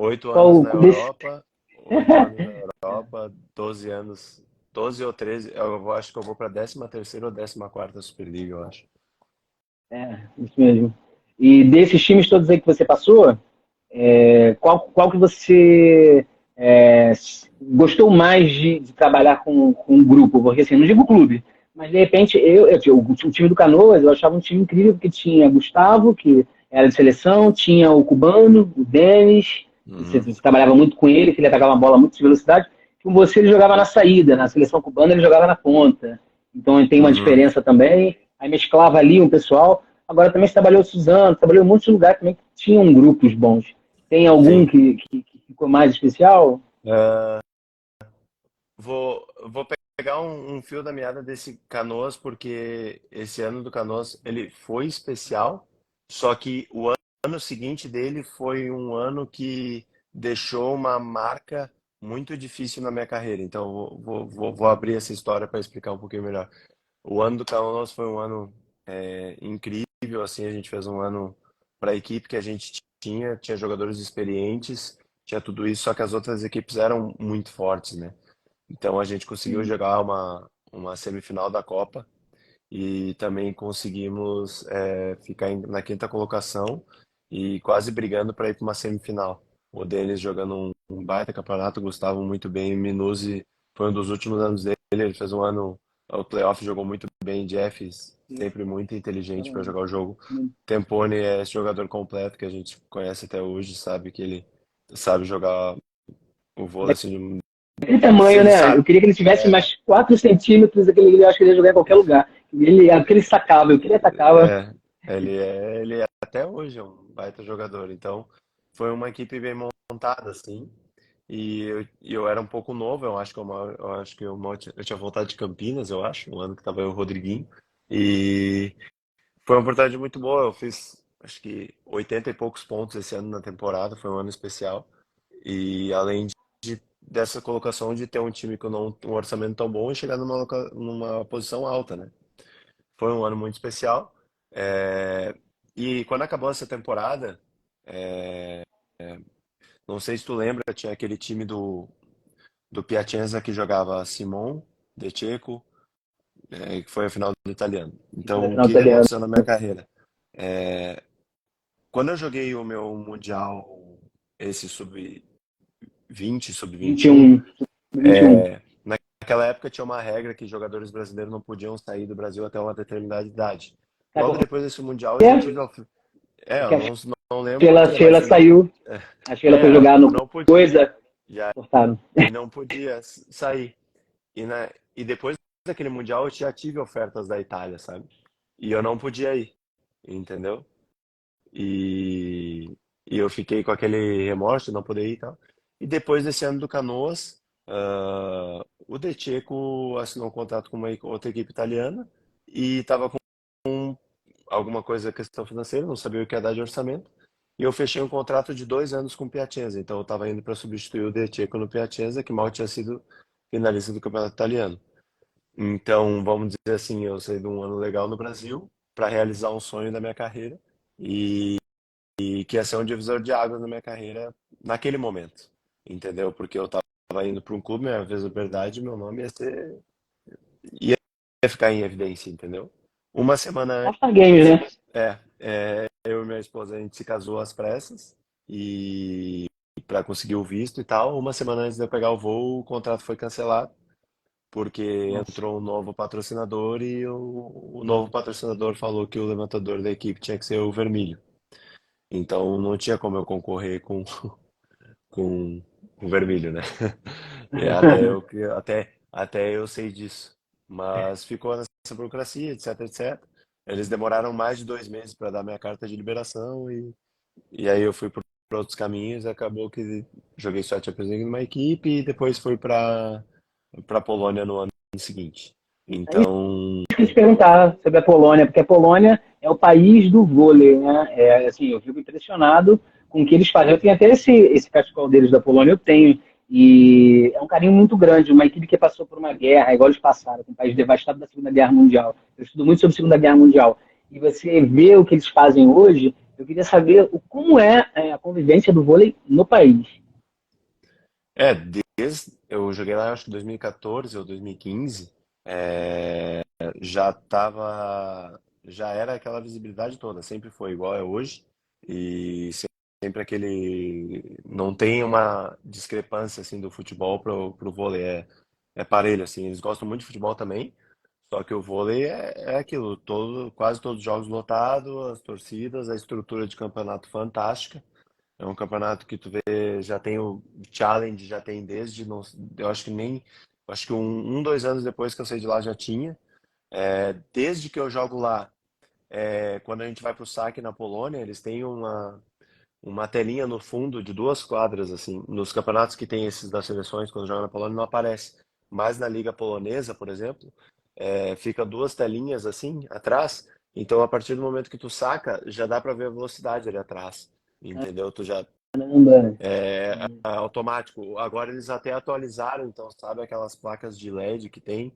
8 anos
Qual
na
desse?
Europa, 8 anos na Europa, 12 anos, 12 ou 13, acho que eu vou para 13ª ou 14ª Superliga, eu acho.
É, isso mesmo. E desses times todos aí que você passou, qual que você gostou mais de trabalhar com um grupo? Porque assim, não digo clube, mas de repente o time do Canoas eu achava um time incrível porque tinha Gustavo, que era de seleção, tinha o cubano, o Denis,
Uhum,
você trabalhava muito com ele, que ele atacava a bola muito de velocidade. Com você ele jogava na saída, na seleção cubana ele jogava na ponta. Então tem uma
uhum,
diferença também. Aí mesclava ali um pessoal. Agora também você trabalhou em Suzano, trabalhou em muitos lugares também que tinham grupos bons. Tem algum
sim.
que ficou mais especial?
Ah, vou pegar um fio da meada desse Canoas, porque esse ano do Canoas ele foi especial, só que o ano seguinte dele foi um ano que deixou uma marca muito difícil na minha carreira. Então, vou abrir essa história para explicar um pouquinho melhor. O ano do Canoas foi um ano incrível, assim, a gente fez um ano para a equipe que a gente tinha jogadores experientes, tinha tudo isso, só que as outras equipes eram muito fortes, né? Então a gente conseguiu
Sim.
jogar uma semifinal da Copa e também conseguimos ficar na quinta colocação e quase brigando para ir para uma semifinal. O Denis jogando um baita campeonato, o Gustavo muito bem, Minuzzi foi um dos últimos anos dele, ele fez um ano, o playoff jogou muito bem, Jeff sempre muito inteligente para jogar o jogo. Tempone é esse jogador completo que a gente conhece até hoje, sabe que ele sabe jogar o vôlei assim,
Aquele tamanho,
ele
né? Eu
sabe.
queria que ele tivesse mais 4 centímetros, aquele, eu acho que ele ia jogar em qualquer lugar. Aquele sacava, eu queria atacava.
É, ele é até hoje é um baita jogador. Então, foi uma equipe bem montada, assim. E eu era um pouco novo, eu tinha voltado de Campinas, eu acho, um ano que tava eu e o Rodriguinho. E foi uma oportunidade muito boa. Eu fiz, acho que 80 e poucos pontos esse ano na temporada, foi um ano especial. E além dessa colocação de ter um time com um orçamento tão bom e chegar numa posição alta, né? Foi um ano muito especial. É, E quando acabou essa temporada, não sei se tu lembra, tinha aquele time do Piacenza que jogava Simon, De Cecco, que foi a final do italiano.
E foi na
Então, o
final
que que
italiana.
aconteceu na minha carreira? Quando eu joguei o meu Mundial, esse sub-20, sub-21,
21. 21.
naquela época tinha uma regra que jogadores brasileiros não podiam sair do Brasil até uma determinada idade.
Sabe
Logo
por
depois desse Mundial, eu já
quê?
tive eu
Porque
não lembro por
A
quê, mas
Sheila saiu. A Sheila foi jogar no
não podia.
Coisa,
Já,
cortaram.
e não podia sair. E depois daquele Mundial eu já tive ofertas da Itália, sabe? E eu não podia ir, entendeu? E, e eu fiquei com aquele remorso de não poder ir e tal. E depois desse ano do Canoas, o De Cecco assinou um contrato com uma outra equipe italiana e estava com alguma coisa, questão financeira, não sabia o que ia dar de orçamento. E eu fechei um contrato de 2 anos com o Piacenza. Então eu estava indo para substituir o De Cecco no Piacenza, que mal tinha sido finalista do Campeonato Italiano. Então, vamos dizer assim, eu saí de um ano legal no Brasil para realizar um sonho da minha carreira e que ia ser um divisor de águas na minha carreira naquele momento, entendeu? Porque eu estava indo para um clube, minha vez da verdade, meu nome ia ficar em evidência, entendeu? Uma semana
All-Star Games,
antes,
né?
eu e minha esposa, a gente se casou às pressas e para conseguir o visto e tal. Uma semana antes de eu pegar o voo, o contrato foi cancelado porque
Nossa.
entrou um novo patrocinador e o novo patrocinador falou que o levantador da equipe tinha que ser o vermelho. Então não tinha como eu concorrer com o vermelho, né? E até eu sei disso. Mas ficou nessa burocracia, etc, etc. Eles demoraram mais de 2 meses para dar minha carta de liberação e aí eu fui por outros caminhos. Acabou que joguei só Champions League numa equipe e depois fui para Polônia no ano seguinte. Então,
Eu quis te perguntar sobre a Polônia, porque a Polônia é o país do vôlei, né? É, assim, eu fico impressionado com o que eles fazem. Eu tenho até esse cachecol deles da Polônia, eu tenho. E é um carinho muito grande, uma equipe que passou por uma guerra, igual eles passaram, com um país devastado da Segunda Guerra Mundial. Eu estudo muito sobre a Segunda Guerra Mundial. E você vê o que eles fazem hoje, eu queria saber como a convivência do vôlei no país.
eu joguei lá, acho que 2014 ou 2015, já tava, já era aquela visibilidade toda, sempre foi igual é hoje e sempre não tem uma discrepância assim do futebol pro vôlei, é parelho assim, eles gostam muito de futebol também, só que o vôlei é aquilo, quase todos os jogos lotados, as torcidas, a estrutura de campeonato fantástica. É um campeonato que tu vê, já tem o Challenge, já tem desde, não, eu acho que nem, acho que 2 anos depois que eu saí de lá já tinha. Desde que eu jogo lá, quando a gente vai pro saque na Polônia, eles têm uma telinha no fundo de 2 quadras, assim. Nos campeonatos que tem esses das seleções, quando joga na Polônia, não aparece. Mas na Liga Polonesa, por exemplo, fica 2 telinhas assim, atrás. Então, a partir do momento que tu saca, já dá para ver a velocidade ali atrás. Entendeu? Tu já
Caramba.
automático. Agora eles até atualizaram, então, sabe aquelas placas de LED que tem?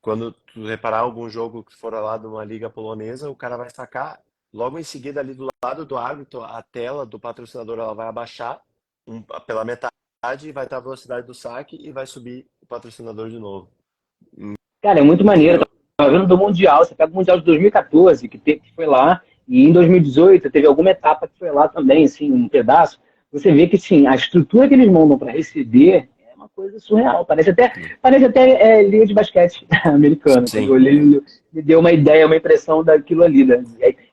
Quando tu reparar algum jogo que for lá de uma liga polonesa, o cara vai sacar, logo em seguida ali do lado do árbitro, a tela do patrocinador ela vai abaixar pela metade e vai estar a velocidade do saque e vai subir o patrocinador de novo.
Cara, é muito maneiro.
Entendeu?
vendo do Mundial, você pega o Mundial de 2014, que foi lá, e em 2018 teve alguma etapa que foi lá também, assim, um pedaço. Você vê que, sim, a estrutura que eles montam para receber é uma coisa surreal. Parece até liga de basquete americana. Quando eu
Sim.
olhei, me deu uma ideia, uma impressão daquilo ali, né?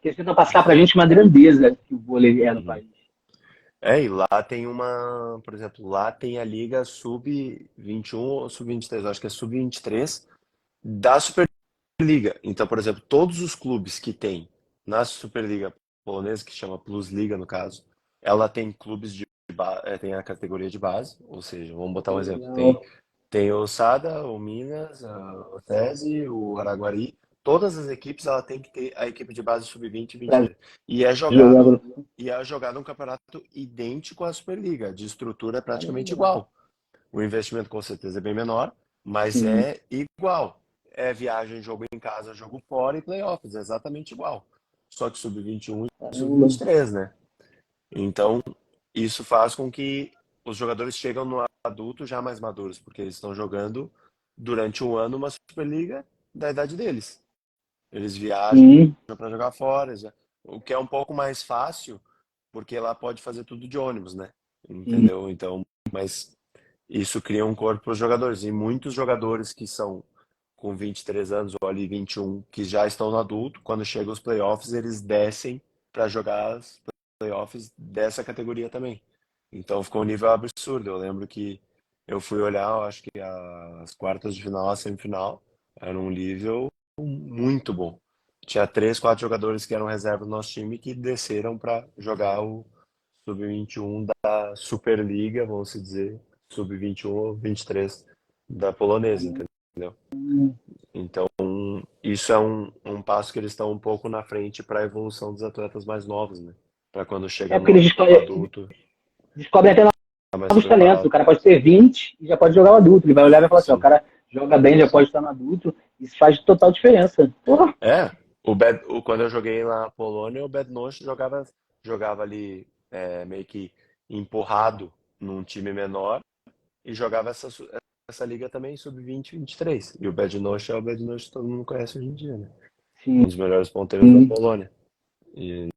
Que eles tentam passar para a gente uma grandeza que o vôlei é no
Uhum.
país.
É, e lá tem uma, por exemplo, lá tem a Liga Sub-21 ou Sub-23, acho que é Sub-23 da Superliga. Então, por exemplo, todos os clubes que tem na Superliga polonesa, que chama Plus Liga no caso, ela tem clubes tem a categoria de base, ou seja, vamos botar um exemplo,
Legal.
tem o Sada, o Minas, o SESI, o Araguari, todas as equipes ela tem que ter a equipe de base Sub-20 e
Para
23. E é jogado
jogar.
e é jogado um campeonato idêntico à Superliga, de estrutura é praticamente igual. O investimento com certeza é bem menor, mas
Sim.
é igual. É viagem, jogo em casa, jogo fora e playoffs, é exatamente igual. Só que sub-21 e
Caramba.
sub-23, né? Então, isso faz com que os jogadores chegam no adulto já mais maduros, porque eles estão jogando durante um ano uma Superliga da idade deles. Eles viajam
Sim.
para jogar fora, o que é um pouco mais fácil, porque lá pode fazer tudo de ônibus, né?
Sim.
Entendeu? Então, mas isso cria um corpo para os jogadores. E muitos jogadores que são com 23 anos ou ali 21, que já estão no adulto, quando chegam os playoffs, eles descem para jogar os playoffs dessa categoria também. Então ficou um nível absurdo. Eu lembro que eu fui olhar, eu acho que as quartas de final, a semifinal, era um nível muito bom. Tinha três, quatro jogadores que eram reserva do nosso time que desceram para jogar o sub-21 da Superliga, vamos dizer, sub-21 ou 23 da polonesa, entendeu? Então, isso é um passo que eles estão um pouco na frente para a evolução dos atletas mais novos, né? Para quando
É
chega
porque
no
eles
adulto,
descobrem até
tá mais
novos talentos. O
preparado.
cara pode ter 20 e já pode jogar o adulto. Ele vai olhar e vai falar assim: ó, o
Sim.
cara joga bem, já pode estar no adulto. Isso faz total diferença. Porra.
É, quando eu joguei na Polônia, o Bednosh jogava ali meio que empurrado num time menor e jogava essa liga também sub-20 e 23. E o Bednosh é o Bednosh que todo mundo conhece hoje em dia, né? Um
Sim,
dos melhores ponteiros da Polônia. E,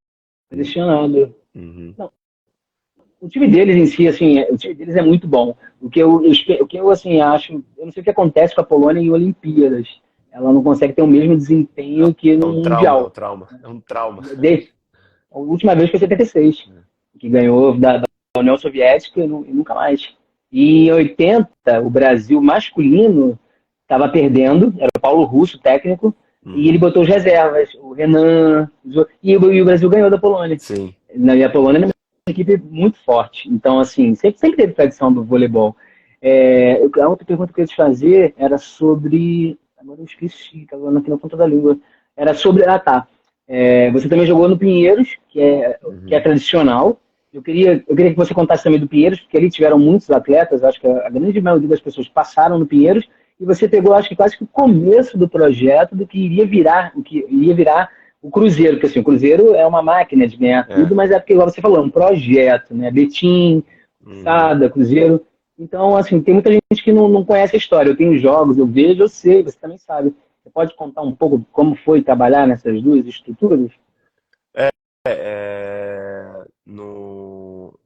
impressionado.
uhum,
Não, o time deles em si, assim, o time deles é muito bom. O que eu assim, acho, eu não sei o que acontece com a Polônia em Olimpíadas. Ela não consegue ter o mesmo desempenho que
é
no
um trauma, é um
Mundial.
trauma, é um trauma.
A última vez foi em 76, que ganhou da União Soviética e nunca mais. E em 80, o Brasil masculino estava perdendo, era o Paulo Russo, técnico, e ele
Uhum,
botou os reservas, o Renan, e o Brasil ganhou da Polônia.
sim.
E a Polônia é uma equipe muito forte. Então, assim, sempre teve tradição do voleibol. A outra pergunta que eu ia te fazer era sobre. Agora eu esqueci, tá agora aqui na ponta da língua. Era sobre. Ah, tá. Você também jogou no Pinheiros, que é
Uhum.
tradicional. Eu queria que você contasse também do Pinheiros, porque ali tiveram muitos atletas, acho que a grande maioria das pessoas passaram no Pinheiros, e você pegou, acho que quase que o começo do projeto do que iria virar, o Cruzeiro, porque assim, o Cruzeiro é uma máquina de ganhar
É.
tudo, mas é porque, igual você falou, é um projeto, né? Betim,
Uhum.
Sada, Cruzeiro. Então, assim, tem muita gente que não conhece a história. Eu tenho jogos, eu vejo, eu sei, você também sabe. Você pode contar um pouco como foi trabalhar nessas duas estruturas?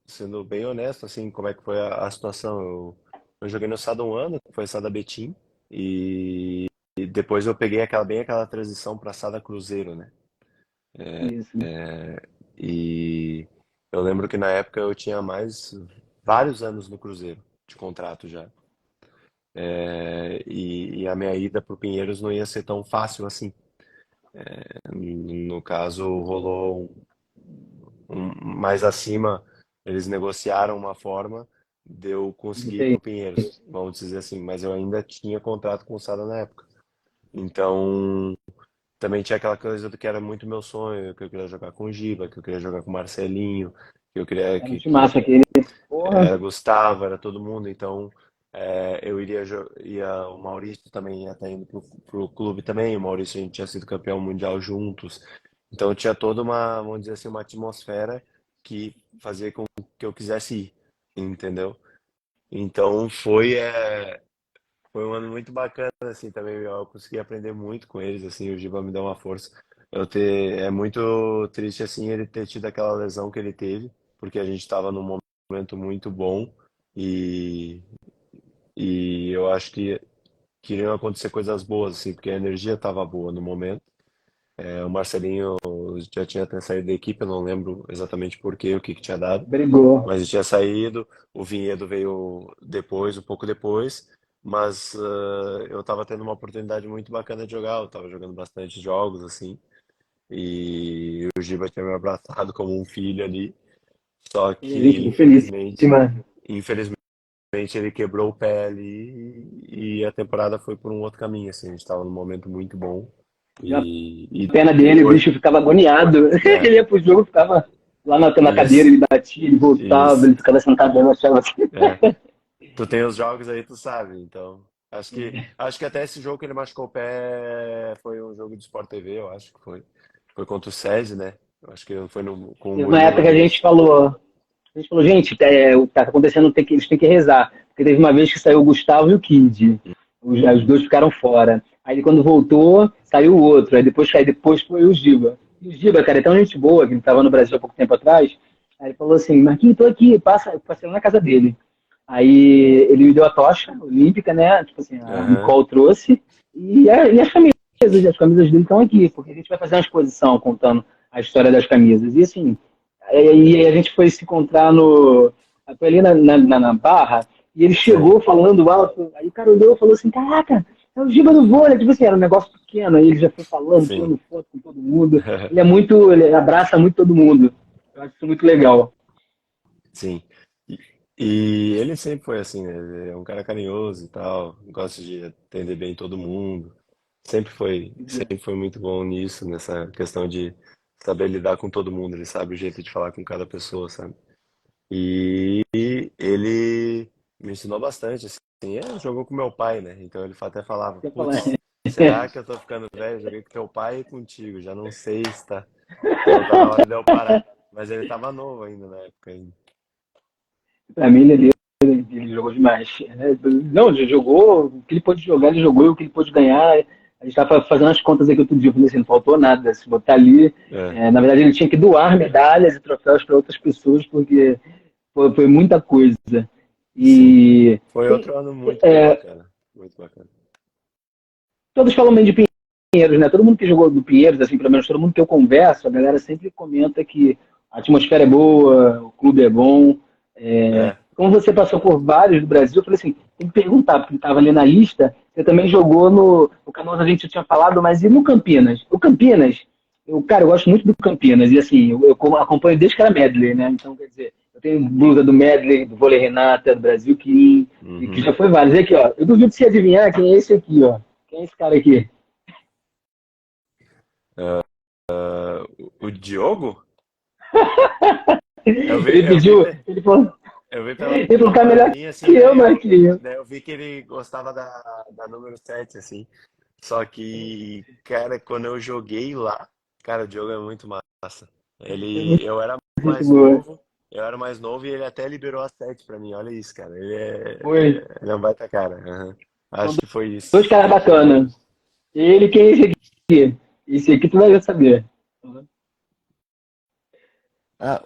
Sendo bem honesto, assim, como é que foi a situação? Eu joguei no Sada um ano, que foi Sada Betim, e depois eu peguei bem aquela transição para Sada Cruzeiro, né?
Isso.
E eu lembro que na época eu tinha vários anos no Cruzeiro de contrato já. E a minha ida para o Pinheiros não ia ser tão fácil assim. No caso, rolou mais acima, eles negociaram uma forma de eu conseguir ir
Isso
para o Pinheiros, vamos dizer assim, mas eu ainda tinha contrato com o Sada na época. Então, também tinha aquela coisa do que era muito meu sonho, que eu queria jogar com o Giba, que eu queria jogar com o Marcelinho, que eu queria
era um timaço aquele. Porra,
era Gustavo, era todo mundo, então eu o Maurício também ia estar indo pro clube também, o Maurício a gente tinha sido campeão mundial juntos, então tinha toda uma, vamos dizer assim, uma atmosfera que fazia com que eu quisesse ir, entendeu? Então foi um ano muito bacana, assim, também. Eu consegui aprender muito com eles, assim, o Giba me deu uma força. É muito triste, assim, ele ter tido aquela lesão que ele teve, porque a gente estava num momento muito bom e, e eu acho que iriam acontecer coisas boas, assim, porque a energia estava boa no momento. O Marcelinho já tinha até saído da equipe, eu não lembro exatamente por quê, o que que tinha dado,
Brigou.
mas ele tinha saído. O Vinhedo veio depois, um pouco depois, mas eu estava tendo uma oportunidade muito bacana de jogar, eu estava jogando bastante jogos, assim, e o Giba tinha me abraçado como um filho ali, só
Ele
que
ficou felíssima.
infelizmente ele quebrou o pé ali e a temporada foi por um outro caminho, assim, a gente estava num momento muito bom
A
e
pena dele, o
depois,
bicho ficava agoniado.
é,
Ele ia pro jogo, ficava lá na cadeira,
isso,
ele batia, ele voltava,
isso,
ele ficava sentado, eu achava assim.
é. Tu tem os jogos aí, tu sabe, então. Acho que até esse jogo que ele machucou o pé foi um jogo de Sport TV, eu acho que foi. Foi contra o SESI, né? Eu acho que foi com o
Teve uma
Murilo
época que
Russo.
a gente falou, gente, o que tá acontecendo, eles têm que rezar. Porque teve uma vez que saiu o Gustavo e o Kid. Os dois ficaram fora. Aí quando voltou, saiu o outro. Aí depois foi o Giba. E o Giba, cara, é tão gente boa, que ele estava no Brasil há pouco tempo atrás. Aí ele falou assim, Marquinhos, tô aqui, passa, passei lá na casa dele. Aí ele me deu a tocha olímpica, né? Tipo assim, a
Aham,
Nicole trouxe. E as camisas dele estão aqui, porque a gente vai fazer uma exposição contando a história das camisas. E assim, aí a gente foi se encontrar no. Foi ali na Barra, e ele
sei.
chegou falando alto. Aí o cara olhou e falou assim: Caraca, é o Giba do vôlei. Tipo assim, era um negócio pequeno. Aí ele já foi falando,
Sim.
tirando foto com todo mundo. Ele abraça muito todo mundo. Eu acho isso muito legal.
Sim. E, e ele sempre foi assim, né? Ele é um cara carinhoso e tal, gosta de atender bem todo mundo. Sempre foi muito bom nisso, nessa questão de saber lidar com todo mundo. Ele sabe o jeito de falar com cada pessoa, sabe? E ele me ensinou bastante, assim, jogou com meu pai, né? Então ele até falava,
Você fala,
putz, será que eu tô ficando velho? Joguei com teu pai e contigo, já não sei se tá na hora de eu parar. Mas ele tava novo ainda na época ainda.
pra mim, ele jogou demais. Não, ele jogou o que ele pôde jogar, ele jogou e o que ele pôde ganhar. A gente estava fazendo as contas aqui outro dia, eu falei assim, não faltou nada. Se botar ali,
É,
na verdade, ele tinha que doar medalhas e troféus para outras pessoas, porque foi muita coisa.
sim.
E
Foi
tem-
outro ano muito bacana, muito bacana.
todos falam bem de Pinheiros, né? Todo mundo que jogou do Pinheiros, assim, pelo menos todo mundo que eu converso, a galera sempre comenta que a atmosfera é boa, o clube é bom.
É,
Como você passou por vários do Brasil, eu falei assim, tem que perguntar, porque estava ali na lista, você também jogou no Canoas, a gente já tinha falado, mas e no Campinas? O Campinas, cara, eu gosto muito do Campinas, e assim, eu acompanho desde que era medley, né? Então, quer dizer, eu tenho blusa do medley, do vôlei Renata, do Brasil, que
uhum.
já foi vários. E aqui, ó, eu duvido se adivinhar quem é esse aqui, ó. Quem é esse cara aqui?
O Diogo? Eu vi,
Ele
eu vi,
pediu,
eu vi pela
ele falou, tá melhor
linha assim,
que eu, Marquinhos.
daí eu vi que ele gostava da número 7 assim. Só que, cara, quando eu joguei lá, cara, o Diogo é muito massa.
É muito
Eu era
gente
mais
boa.
novo, e ele até liberou a 7 pra mim. Olha isso, cara.
Foi.
Ele é um baita cara. Aham.
São
Acho que foi
dois
isso.
caras bacanas. Ele, quem é esse aqui? Esse aqui tu vai saber.
Ah,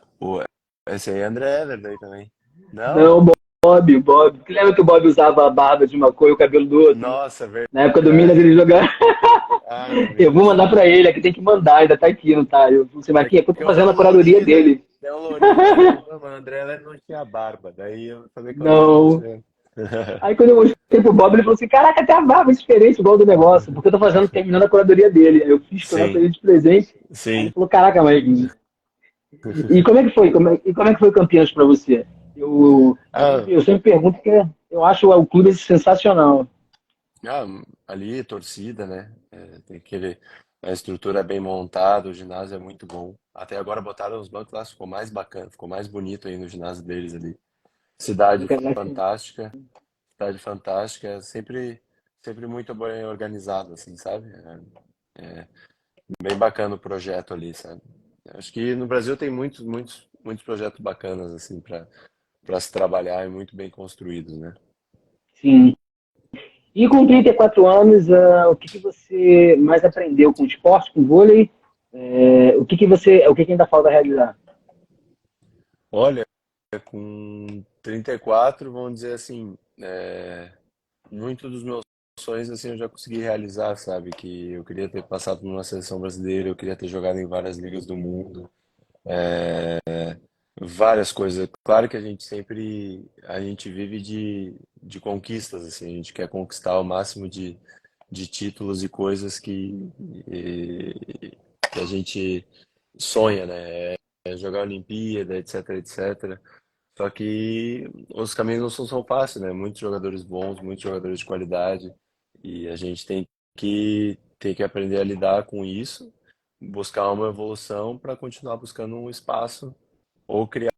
esse aí é André Everday também. Não?
Não, Bob. Lembra que o Bob usava a barba de uma cor e o cabelo do outro?
Nossa,
Na época do Minas ele
verdade.
jogava.
Ah, no
Eu vou
Minas.
mandar pra ele, aqui tem que mandar, ainda tá aqui, não tá? Eu falei assim,
É
Marquinhos, eu
que
tô
eu vi
fazendo
um
a curadoria
lourinho, né?
dele.
Tem um lourinho, daí eu, "Pô, mano, o André Everday não tinha barba." Daí eu falei com a minha
Não.
mente.
Aí quando eu mostrei pro Bob, ele falou assim, caraca, tem a barba diferente igual do negócio, porque eu tô terminando a curadoria dele. Aí eu fiz pra
Sim,
ele de presente. Aí ele
sim.
falou, caraca, Marquinhos. E como é que foi? Como é que foi o Campinas para você? Eu,
Ah,
sempre, eu sempre pergunto porque eu acho o clube sensacional.
ah, ali, torcida, né? Tem a estrutura é bem montada, o ginásio é muito bom. Até agora botaram os bancos lá, ficou mais bacana, ficou mais bonito aí no ginásio deles ali. Cidade fantástica, cidade fantástica, sempre muito bem organizado, assim, sabe? Bem bacana o projeto ali, sabe? Acho que no Brasil tem muitos projetos bacanas, assim, para se trabalhar e muito bem construídos, né?
Sim. E com 34 anos, o que que você mais aprendeu com o esporte, com o vôlei? O que que ainda falta realizar?
Olha, com 34, vamos dizer assim, muito dos meus sonhos assim eu já consegui realizar, sabe? Que eu queria ter passado numa seleção brasileira, eu queria ter jogado em várias ligas do mundo, várias coisas. Claro que a gente vive de conquistas, assim, a gente quer conquistar o máximo de títulos e coisas que a gente sonha, né? Jogar Olimpíada, etc, etc. Só que os caminhos não são fáceis, né? Muitos jogadores bons, muitos jogadores de qualidade, e a gente tem que aprender a lidar com isso, buscar uma evolução para continuar buscando um espaço ou criar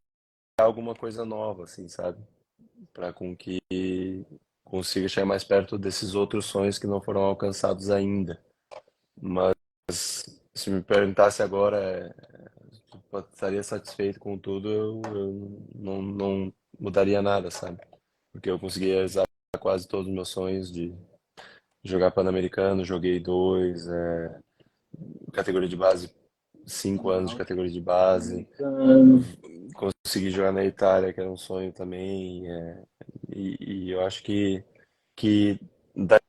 alguma coisa nova, assim, sabe? Para com que consiga chegar mais perto desses outros sonhos que não foram alcançados ainda. Mas se me perguntasse agora, eu estaria satisfeito com tudo, eu não mudaria nada, sabe? Porque eu consegui realizar quase todos os meus sonhos de jogar Pan-Americano, joguei dois, categoria de base, 5 anos de
Legal.
categoria de base,
Americano.
consegui jogar na Itália, que era um sonho também, e eu acho que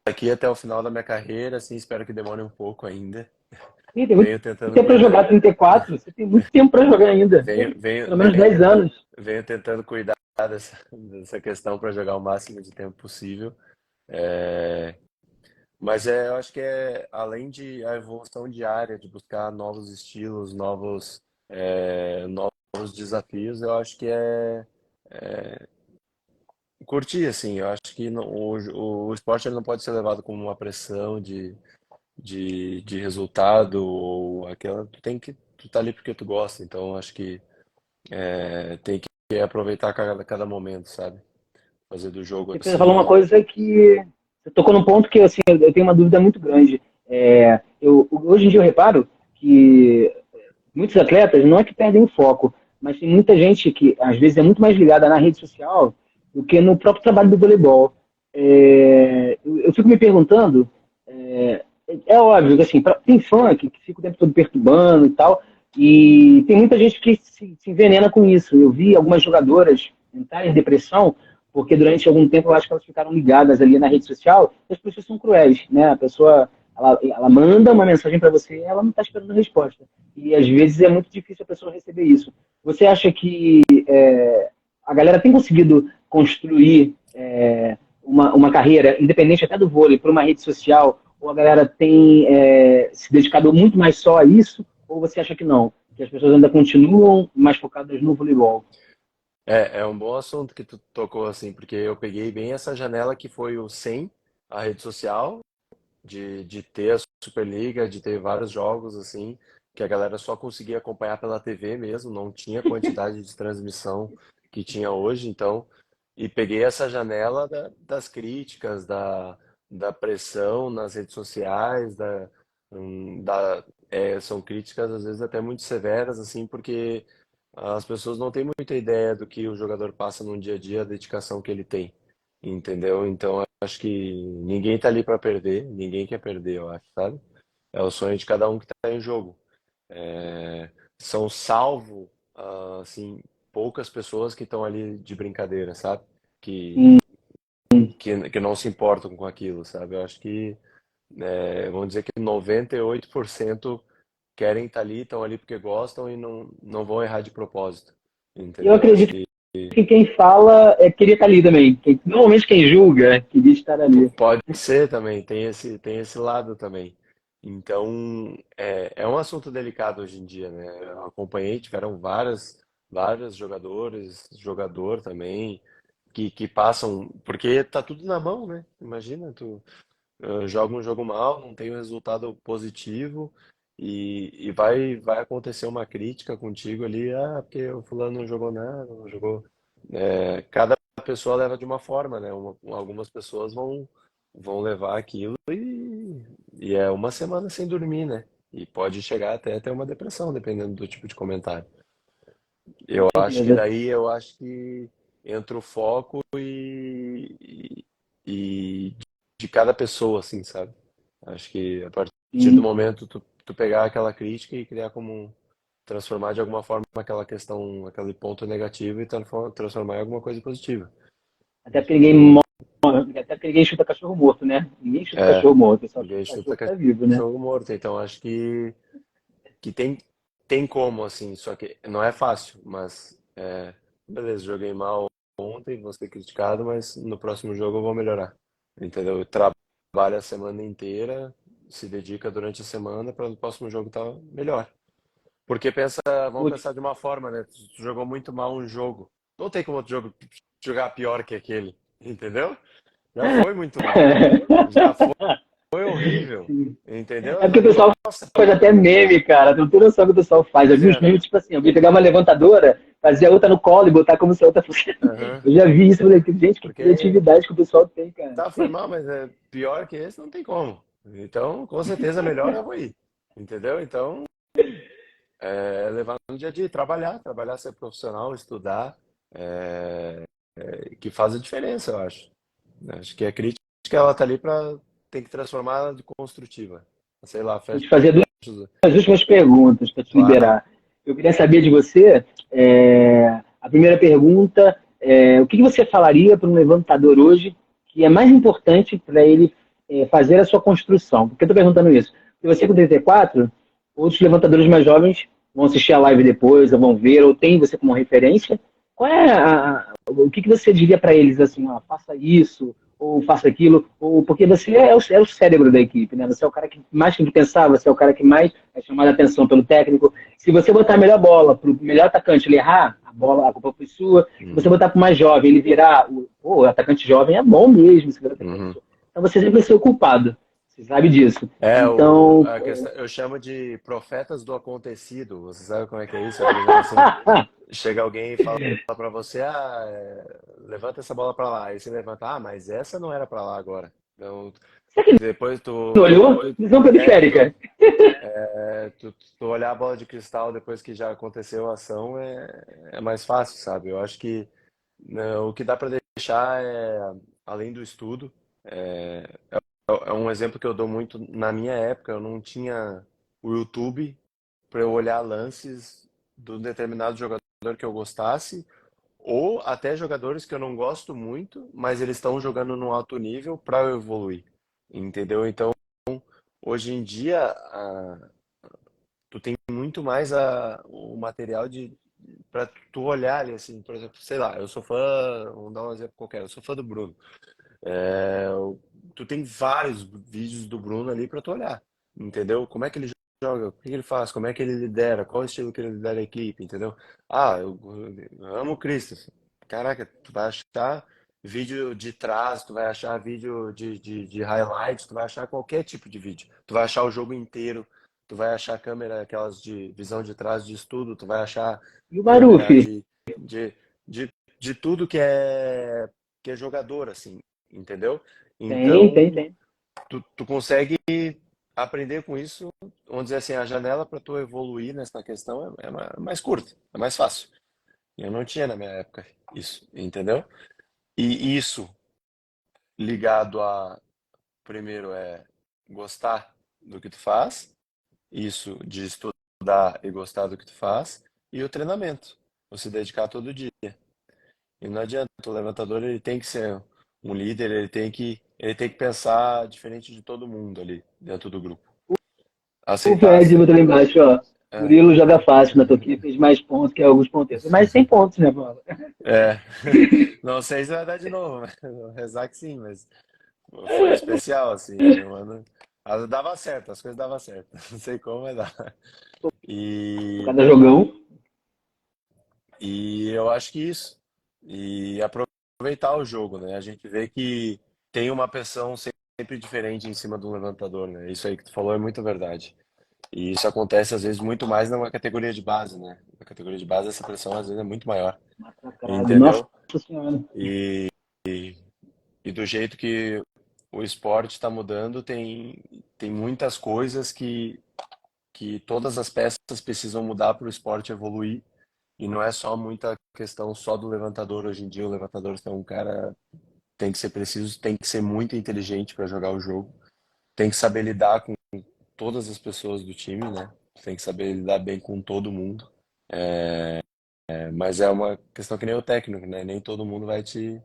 daqui até o final da minha carreira, assim, espero que demore um pouco ainda.
Ih, tem muito
Venho tentando
tempo para
cuidar,
jogar 34. Você tem muito tempo para jogar ainda.
venho,
Tem
venho,
pelo menos 10 anos.
venho tentando cuidar dessa questão para jogar o máximo de tempo possível. Mas eu acho que além de a evolução diária, de buscar novos estilos, novos desafios, eu acho que curtir, assim. Eu acho que o esporte ele não pode ser levado como uma pressão de resultado ou aquela. Tu tá ali porque tu gosta, então eu acho que tem que aproveitar cada momento, sabe? Fazer do jogo
Você falou uma
assim.
coisa que você tocou num ponto que assim, eu tenho uma dúvida muito grande. Hoje em dia eu reparo que muitos atletas não é que perdem o foco, mas tem muita gente que às vezes é muito mais ligada na rede social do que no próprio trabalho do voleibol. Eu fico me perguntando, é óbvio que assim, tem fã que fica o tempo todo perturbando e tal, e tem muita gente que se envenena com isso. Eu vi algumas jogadoras entrarem em depressão porque durante algum tempo eu acho que elas ficaram ligadas ali na rede social, e as pessoas são cruéis, né? A pessoa ela manda uma mensagem para você e ela não está esperando resposta. E às vezes é muito difícil a pessoa receber isso. Você acha que a galera tem conseguido construir uma carreira, independente até do vôlei, para uma rede social, ou a galera tem se dedicado muito mais só a isso, ou você acha que não? Que as pessoas ainda continuam mais focadas no voleibol?
É um bom assunto que tu tocou, assim, porque eu peguei bem essa janela que foi o sem a rede social, de ter a Superliga, de ter vários jogos, assim, que a galera só conseguia acompanhar pela TV mesmo, não tinha quantidade de transmissão que tinha hoje, então, e peguei essa janela das críticas, da pressão nas redes sociais, são críticas às vezes até muito severas, assim, porque as pessoas não têm muita ideia do que o jogador passa no dia a dia, a dedicação que ele tem, entendeu? Então, eu acho que ninguém tá ali para perder, ninguém quer perder, eu acho, sabe? É o sonho de cada um que tá em jogo. São salvo, assim, poucas pessoas que estão ali de brincadeira, sabe? Que, que não se importam com aquilo, sabe? Eu acho que, vamos dizer que 98% querem estar ali, estão ali porque gostam e não vão errar de propósito,
Eu
entendeu? Acho
acredito
que
que quem fala queria estar ali também. Normalmente quem julga queria estar ali.
pode ser também, tem esse lado também. Então, é um assunto delicado hoje em dia, né? Eu acompanhei, tiveram várias jogador também, que passam, porque tá tudo na mão, né? Imagina, tu joga um jogo mal, não tem um resultado positivo e vai acontecer uma crítica contigo ali, porque o fulano não jogou nada, não jogou. Cada pessoa leva de uma forma, né? Algumas pessoas vão levar aquilo e é uma semana sem dormir, né? E pode chegar até ter uma depressão, dependendo do tipo de comentário.
Com certeza.
Eu acho que entra o foco de cada pessoa, assim, sabe? Acho que a partir do
Sim.
momento tu pegar aquela crítica e criar transformar de alguma forma aquela questão, aquele ponto negativo e transformar em alguma coisa positiva.
Até porque
Acho que
até porque ninguém chuta cachorro morto, né? Ninguém chuta
é,
cachorro morto, só chuta
ninguém chuta
cachorro que tá vivo, né?
cachorro morto, então acho que tem como, assim, só que não é fácil, mas beleza, joguei mal ontem, vou ser criticado, mas no próximo jogo eu vou melhorar, entendeu? Trabalha a semana inteira, se dedica durante a semana para no próximo jogo estar melhor. Porque vamos
Putz.
pensar de uma forma, né? Tu jogou muito mal um jogo, não tem como outro jogo jogar pior que aquele, entendeu? Já foi muito mal, já foi horrível, entendeu?
É porque o pessoal
Nossa,
faz até meme, cara. Não tem noção do que o pessoal faz. Eu
pois
vi os
é,
memes, tipo assim, alguém pegava uma levantadora, fazia a outra no colo e botar como se a outra fosse.
aham.
Eu já vi isso, falei, gente, que
Porque
criatividade que o pessoal tem, cara.
tá, foi mal, mas é pior que esse não tem como. Então, com certeza, melhor eu vou ir. Entendeu? Então, levar no dia a dia, trabalhar, ser profissional, estudar, que faz a diferença, eu acho. Acho que a crítica, ela tá ali para tem que transformá-la de construtiva. Sei lá,
Vou
fecha
te fazer duas últimas perguntas para te
claro.
liberar. Eu queria saber de você, a primeira pergunta, o que você falaria para um levantador hoje que é mais importante para ele fazer a sua construção? Por que eu estou perguntando isso? Porque você com 34, outros levantadores mais jovens vão assistir a live depois, ou vão ver, ou tem você como referência. Qual é o que você diria para eles assim, ó, faça isso, ou faça aquilo, ou porque você é o cérebro da equipe, né? Você é o cara que mais tem que pensar, você é o cara que mais é chamado a atenção pelo técnico. Se você botar a melhor bola para o melhor atacante ele errar, a bola, a culpa foi sua. Se você
Uhum,
botar para o mais jovem ele virar, o atacante jovem é bom mesmo, esse atacante.
uhum.
Então você sempre vai ser o culpado. Você sabe disso.
É,
Então,
a questão, eu chamo de profetas do acontecido. Você sabe como é que é isso? É, por exemplo, assim, chega alguém e fala pra você, levanta essa bola pra lá. Aí você levanta, mas essa não era pra lá agora. Então,
será que
depois
não olhou? Visão
é, tu,
periférica.
tu olhar a bola de cristal depois que já aconteceu a ação é mais fácil, sabe? Eu acho que né, o que dá pra deixar além do estudo, é, é um exemplo que eu dou muito. Na minha época, eu não tinha o YouTube para eu olhar lances de um determinado jogador que eu gostasse, ou até jogadores que eu não gosto muito, mas eles estão jogando num alto nível para eu evoluir. Entendeu? Então, hoje em dia, tu tem muito mais o material de para tu olhar ali assim, por exemplo, sei lá, eu sou fã, vamos dar um exemplo qualquer, eu sou fã do Bruno. É, tu tem vários vídeos do Bruno ali para tu olhar, entendeu? Como é que ele joga, o que ele faz, como é que ele lidera, qual é o estilo que ele lidera a equipe, entendeu? Eu amo o Christensen. Caraca, tu vai achar vídeo de trás, tu vai achar vídeo de highlights, tu vai achar qualquer tipo de vídeo. Tu vai achar o jogo inteiro, tu vai achar câmera, aquelas de visão de trás de estudo, tu vai achar
E o Maruf?
câmera de, de, de tudo que é jogador, assim, entendeu? Então,
Tem.
tu consegue aprender com isso, vamos dizer assim, a janela para tu evoluir nessa questão é mais curta, é mais fácil. Eu não tinha na minha época isso, entendeu? E isso ligado a, primeiro gostar do que tu faz, isso de estudar e gostar do que tu faz, e o treinamento, você dedicar todo dia. E não adianta, o levantador ele tem que ser um líder, ele tem que pensar diferente de todo mundo ali dentro do grupo.
O
Aceitar
Fred
ser.
botou lá embaixo, ó.
É,
Murilo joga fácil na Toquinha, fez mais pontos que alguns ponteiros. Mas sem pontos, né, Paula?
é. Não sei se vai dar de novo, mas vou rezar que sim, mas foi especial, assim, mano. Dava certo, as coisas davam certo. Não sei como, mas dá. E,
Cada jogão.
e eu acho que isso. E aproveitar o jogo, né? A gente vê que tem uma pressão sempre diferente em cima do levantador, né? Isso aí que tu falou é muito verdade. E isso acontece às vezes muito mais numa categoria de base, né? Na categoria de base essa pressão às vezes é muito maior,
Massacrado. Nossa
entendeu?
Senhora.
E, e do jeito que o esporte está mudando, tem muitas coisas que todas as peças precisam mudar para o esporte evoluir. E não é só muita questão só do levantador hoje em dia. O levantador é um cara. tem que ser preciso, tem que ser muito inteligente para jogar o jogo, tem que saber lidar com todas as pessoas do time, né? Tem que saber lidar bem com todo mundo. Mas é uma questão que nem o técnico, né? Nem todo mundo vai te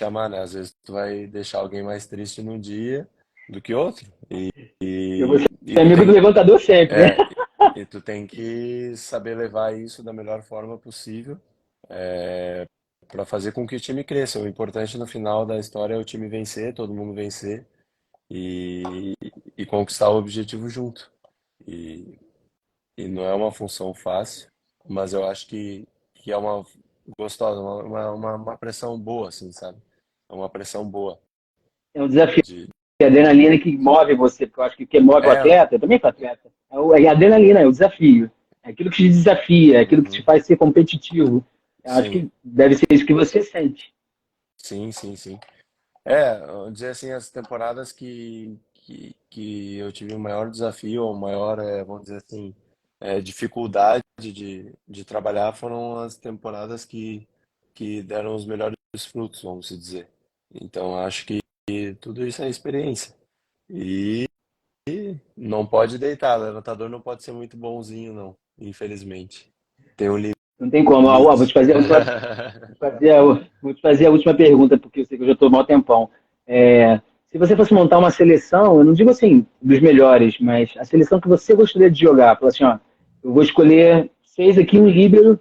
amar, né? Às vezes tu vai deixar alguém mais triste num dia do que outro.
Eu vou ser
E tu
amigo do
tem,
levantador sempre, né?
é, e tu tem que saber levar isso da melhor forma possível, para fazer com que o time cresça. O importante no final da história é o time vencer, todo mundo vencer e, e conquistar o objetivo junto. E, e não é uma função fácil, mas eu acho que é uma gostosa, uma pressão boa, assim, sabe? É uma pressão boa.
É um desafio,
De,
é a adrenalina que move você, porque eu acho que o que move o
é,
atleta, eu também sou atleta, é a adrenalina, é o desafio. É aquilo que te desafia, é aquilo que te
uhum,
faz ser competitivo. Eu acho
sim,
que deve ser isso que você sente.
sim, sim, sim. Vamos dizer assim, as temporadas que eu tive o maior desafio, ou maior, vamos dizer assim, dificuldade de trabalhar foram as temporadas que deram os melhores frutos, vamos se dizer. Então, acho que tudo isso é experiência. E não pode deitar, o levantador não pode ser muito bonzinho, não, infelizmente. Tem um
Não tem como. Ó, vou te
limite.
fazer a última, vou te fazer a última pergunta, porque eu sei que eu já estou mal tempão. Se você fosse montar uma seleção, eu não digo assim, dos melhores, mas a seleção que você gostaria de jogar, fala assim, ó, eu vou escolher seis aqui, um líbero,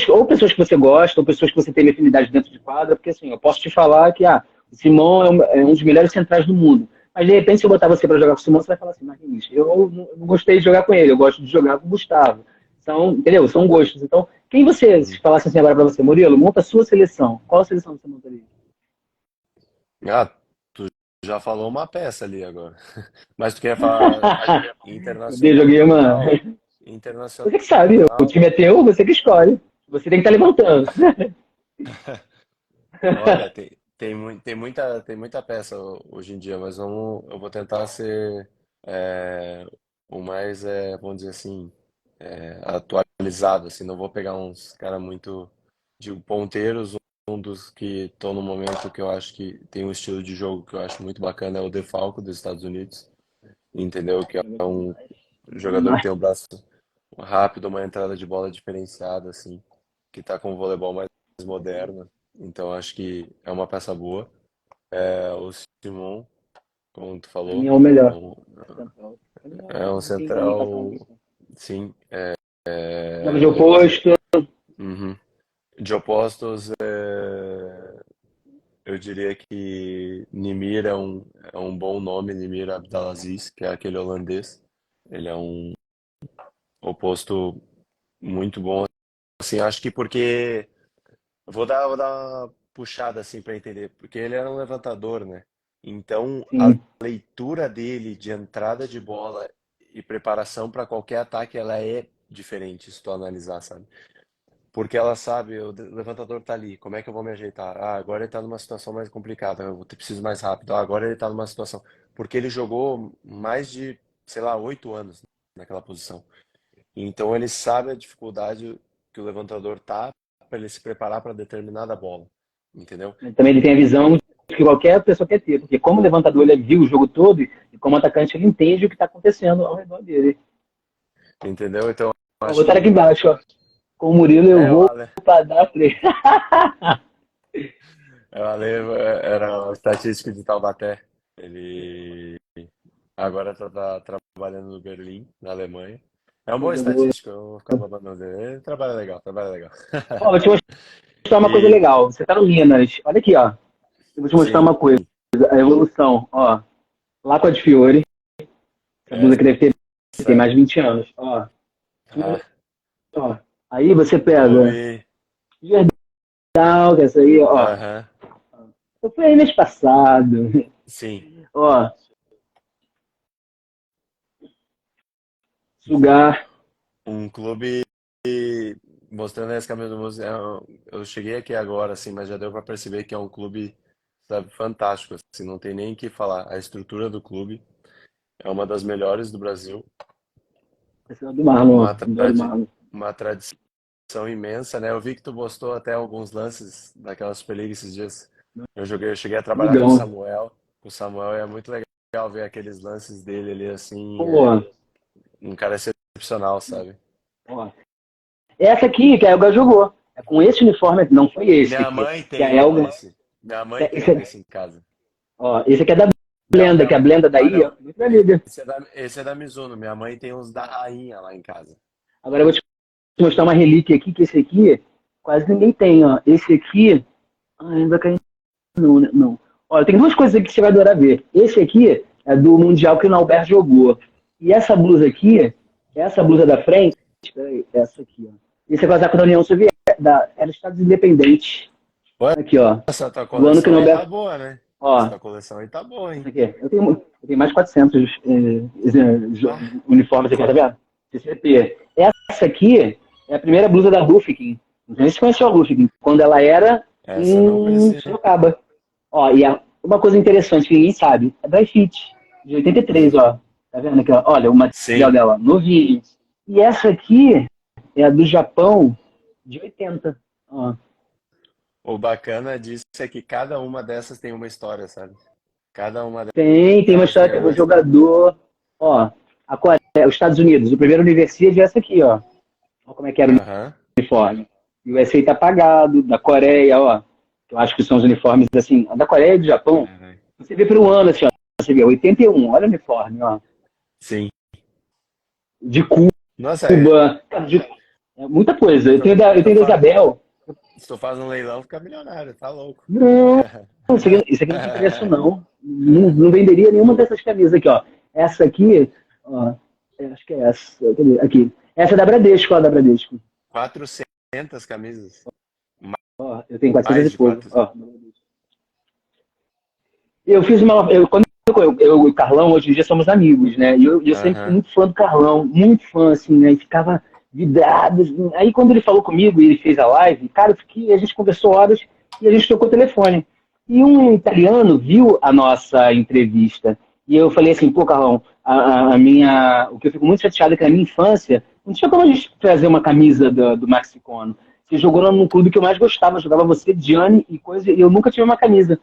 ou pessoas que você gosta, ou pessoas que você tem afinidade dentro de quadra, porque assim, eu posso te falar que o Simão é um dos melhores centrais do mundo. Mas de repente, se eu botar você para jogar com o Simão, você vai falar assim, Marquinhos, eu não gostei de jogar com ele, eu gosto de jogar com o Gustavo. São, entendeu? São gostos. Então, quem você, se
Uhum.
falasse assim agora para você, Murilo, monta a sua seleção. Qual a seleção você montaria?
Ah, tu já falou uma peça ali agora. Mas tu quer falar
Joguei uma.
internacional? Internacional.
Você que sabe, o time é teu, você que escolhe. Você tem que estar levantando.
Olha, tem muita peça hoje em dia, mas eu vou tentar ser é, o mais, vamos dizer assim, atualizado, assim, não vou pegar uns cara muito de ponteiros, um dos que estão no momento que eu acho que tem um estilo de jogo que eu acho muito bacana é o DeFalco dos Estados Unidos, entendeu? Que é um jogador que tem um braço rápido, uma entrada de bola diferenciada, assim, que tá com o voleibol mais moderno. Então acho que é uma peça boa. O Simon, como tu
Pra mim
falou,
é o melhor.
um-
Central. Pra mim
é um
não tem pra ninguém passar na
central,
posição.
sim.
Joga de
Vamos dizer,
oposto.
uhum. De opostos, eu diria que Nimir é um bom nome, Nimir Abdelaziz, que é aquele holandês. Ele é um oposto muito bom. Assim, acho que porque vou dar uma puxada assim para entender, porque ele era um levantador, né? Então, a
Sim.
leitura dele de entrada de bola e preparação para qualquer ataque, ela é diferente, se tu analisar, sabe? Porque ela sabe, o levantador tá ali, como é que eu vou me ajeitar? Ah, agora ele tá numa situação mais complicada, preciso mais rápido. Ah, agora ele tá numa situação. Porque ele jogou mais de, sei lá, 8 anos naquela posição. Então ele sabe a dificuldade que o levantador tá para ele se preparar para determinada bola, entendeu?
Também ele tem a visão que qualquer pessoa quer ter, porque como levantador ele viu o jogo todo e como atacante ele entende o que está acontecendo ao redor dele.
Entendeu? Então eu
Ó,
acho
botaram aqui
que
embaixo, ó. Com o Murilo eu
o
vou
Ale,
para dar três.
o Ale era o estatístico de Taubaté. Ele agora tá trabalhando no Berlim, na Alemanha. É um bom
Coisa boa.
estatístico, eu vou ficar babando dele. Ele trabalha legal, trabalha legal.
Ó, vou te mostrar uma coisa
E
legal. Você tá no Minas. Olha aqui, ó. Eu vou te mostrar
sim,
uma coisa. A evolução, ó. Lá com a de Fiore. Essa blusa que deve ter tem
essa,
mais de 20 anos. Ó.
ah,
Ó. Aí você
um
pega
clube,
Gerdau, que é essa aí, ó.
aham,
Eu fui aí mês passado.
sim,
Ó. Sugar.
um clube mostrando esse caminho do músico. Eu cheguei aqui agora, assim, mas já deu para perceber que é um clube, sabe, fantástico, assim, não tem nem o que falar. A estrutura do clube é uma das melhores do Brasil,
Esse é o do Marlon.
uma,
Adoro o
tradi
Marlon.
uma tradição imensa, né? Eu vi que tu postou até alguns lances daquela Super League esses dias. Eu cheguei a trabalhar com o
Amigão.
Samuel. O Samuel é muito legal ver aqueles lances dele ali, assim,
Pô,
um cara excepcional, sabe?
ó. Essa aqui que a Elga jogou. É com esse uniforme, não foi esse
Minha
aqui.
mãe
Que a
tem um
Elga.
desse. Minha mãe tem
Esse,
um desse em casa.
ó, esse aqui é da
Não,
Blenda, que a
não.
Blenda
Ah,
daí, ó,
não.
muito minha amiga.
Esse é da Mizuno. Minha mãe tem uns da Rainha lá em casa.
Agora eu vou te mostrar uma relíquia aqui, que esse aqui quase ninguém tem, ó. Esse aqui. Ah, ainda caiu. Não, né? Não. Olha, tem duas coisas aqui que você vai adorar ver. Esse aqui é do Mundial que o Nauber jogou. E essa blusa da frente, peraí, essa aqui, ó. Esse é casaco da União Soviética, era Estados Independentes.
Ué,
Aqui, ó.
essa tua
Do ano que o
coleção aí tá
Nauber.
boa, né? Essa
Ó,
tua coleção aí tá boa, hein?
essa aqui. Eu tenho mais de 400
Ah,
uniformes aqui, tá vendo? CCP. Essa aqui é a primeira blusa da Rufkin. Não sei se você conheceu a Rufkin. Quando ela era
essa eu não
em
conhecia.
Sorocaba. Ó, e uma coisa interessante que ninguém sabe, é Dry Fit, de 83, ó. Tá vendo aqui, ó? Olha, o material
Sim.
dela, ó, novinho. E essa aqui é a do Japão, de 80. Ó.
O bacana disso é que cada uma dessas tem uma história, sabe? Cada uma
Tem uma
delas
história
tem
que é do
uma história.
jogador. Ó, a Coreia, os Estados Unidos, o primeiro Universidade é essa aqui, ó. Olha como é que era o
Aham.
uniforme. O USA tá apagado, da Coreia, ó. Eu acho que são os uniformes, assim, a da Coreia e do Japão.
Caralho.
Você vê pelo ano, assim, ó. Você vê, 81, olha o uniforme, ó.
Sim.
De
Nossa,
Cuba, cara, é muita coisa.
eu
Eu
tô,
tenho da,
eu
eu
tô
tenho da
fa...
Isabel.
se tu faz um leilão, fica milionário, tá louco.
Não, isso aqui não tem preço, não. Não, não venderia nenhuma dessas camisas aqui, ó. Essa aqui, ó, acho que é essa. Cadê? Aqui. Essa é da Bradesco, ó, da Bradesco.
400 camisas.
Ó, eu tenho 400
Mais
e
de
pouco.
400.
Ó. Eu fiz uma. Quando eu e o Carlão, hoje em dia somos amigos, né? E eu sempre fui
Aham.
muito fã do Carlão, muito fã, assim, né? E ficava vidrado. Assim. Aí quando ele falou comigo e ele fez a live, cara, a gente conversou horas e a gente trocou o telefone. E um italiano viu a nossa entrevista. E eu falei assim, pô, Carlão, o que eu fico muito chateado é que na minha infância, não tinha como a gente trazer uma camisa do Maxi Cono. Você jogou num clube que eu mais gostava, jogava você, Gianni e coisa, e eu nunca tive uma camisa.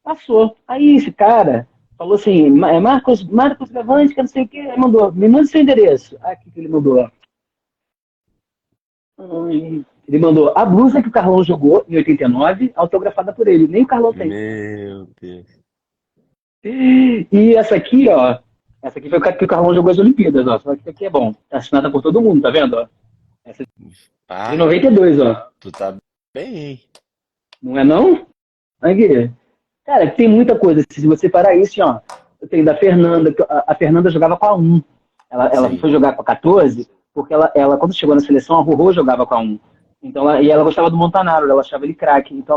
Passou. Aí esse cara falou assim, Marcos Gravante, que não sei o que, aí mandou, me manda seu endereço. Ah, aqui que ele mandou, ó. Ele mandou a blusa que o Carlão jogou em 89, autografada por ele. Nem o Carlão tem.
Meu Deus.
E essa aqui foi o que o Carlão jogou as Olimpíadas, ó. Só que aqui é bom. Tá assinada por todo mundo, tá vendo, ó? Essa de
Ah,
92, ó.
tu tá bem, hein?
Não é não? Aqui. Cara, tem muita coisa. Se você parar isso, ó, eu tenho da Fernanda, que a Fernanda jogava com a 1. Ela
Sim.
foi jogar com a 14, porque ela quando chegou na seleção, a Rorô jogava com a 1. Então, e ela gostava do Montanaro, ela achava ele craque. Então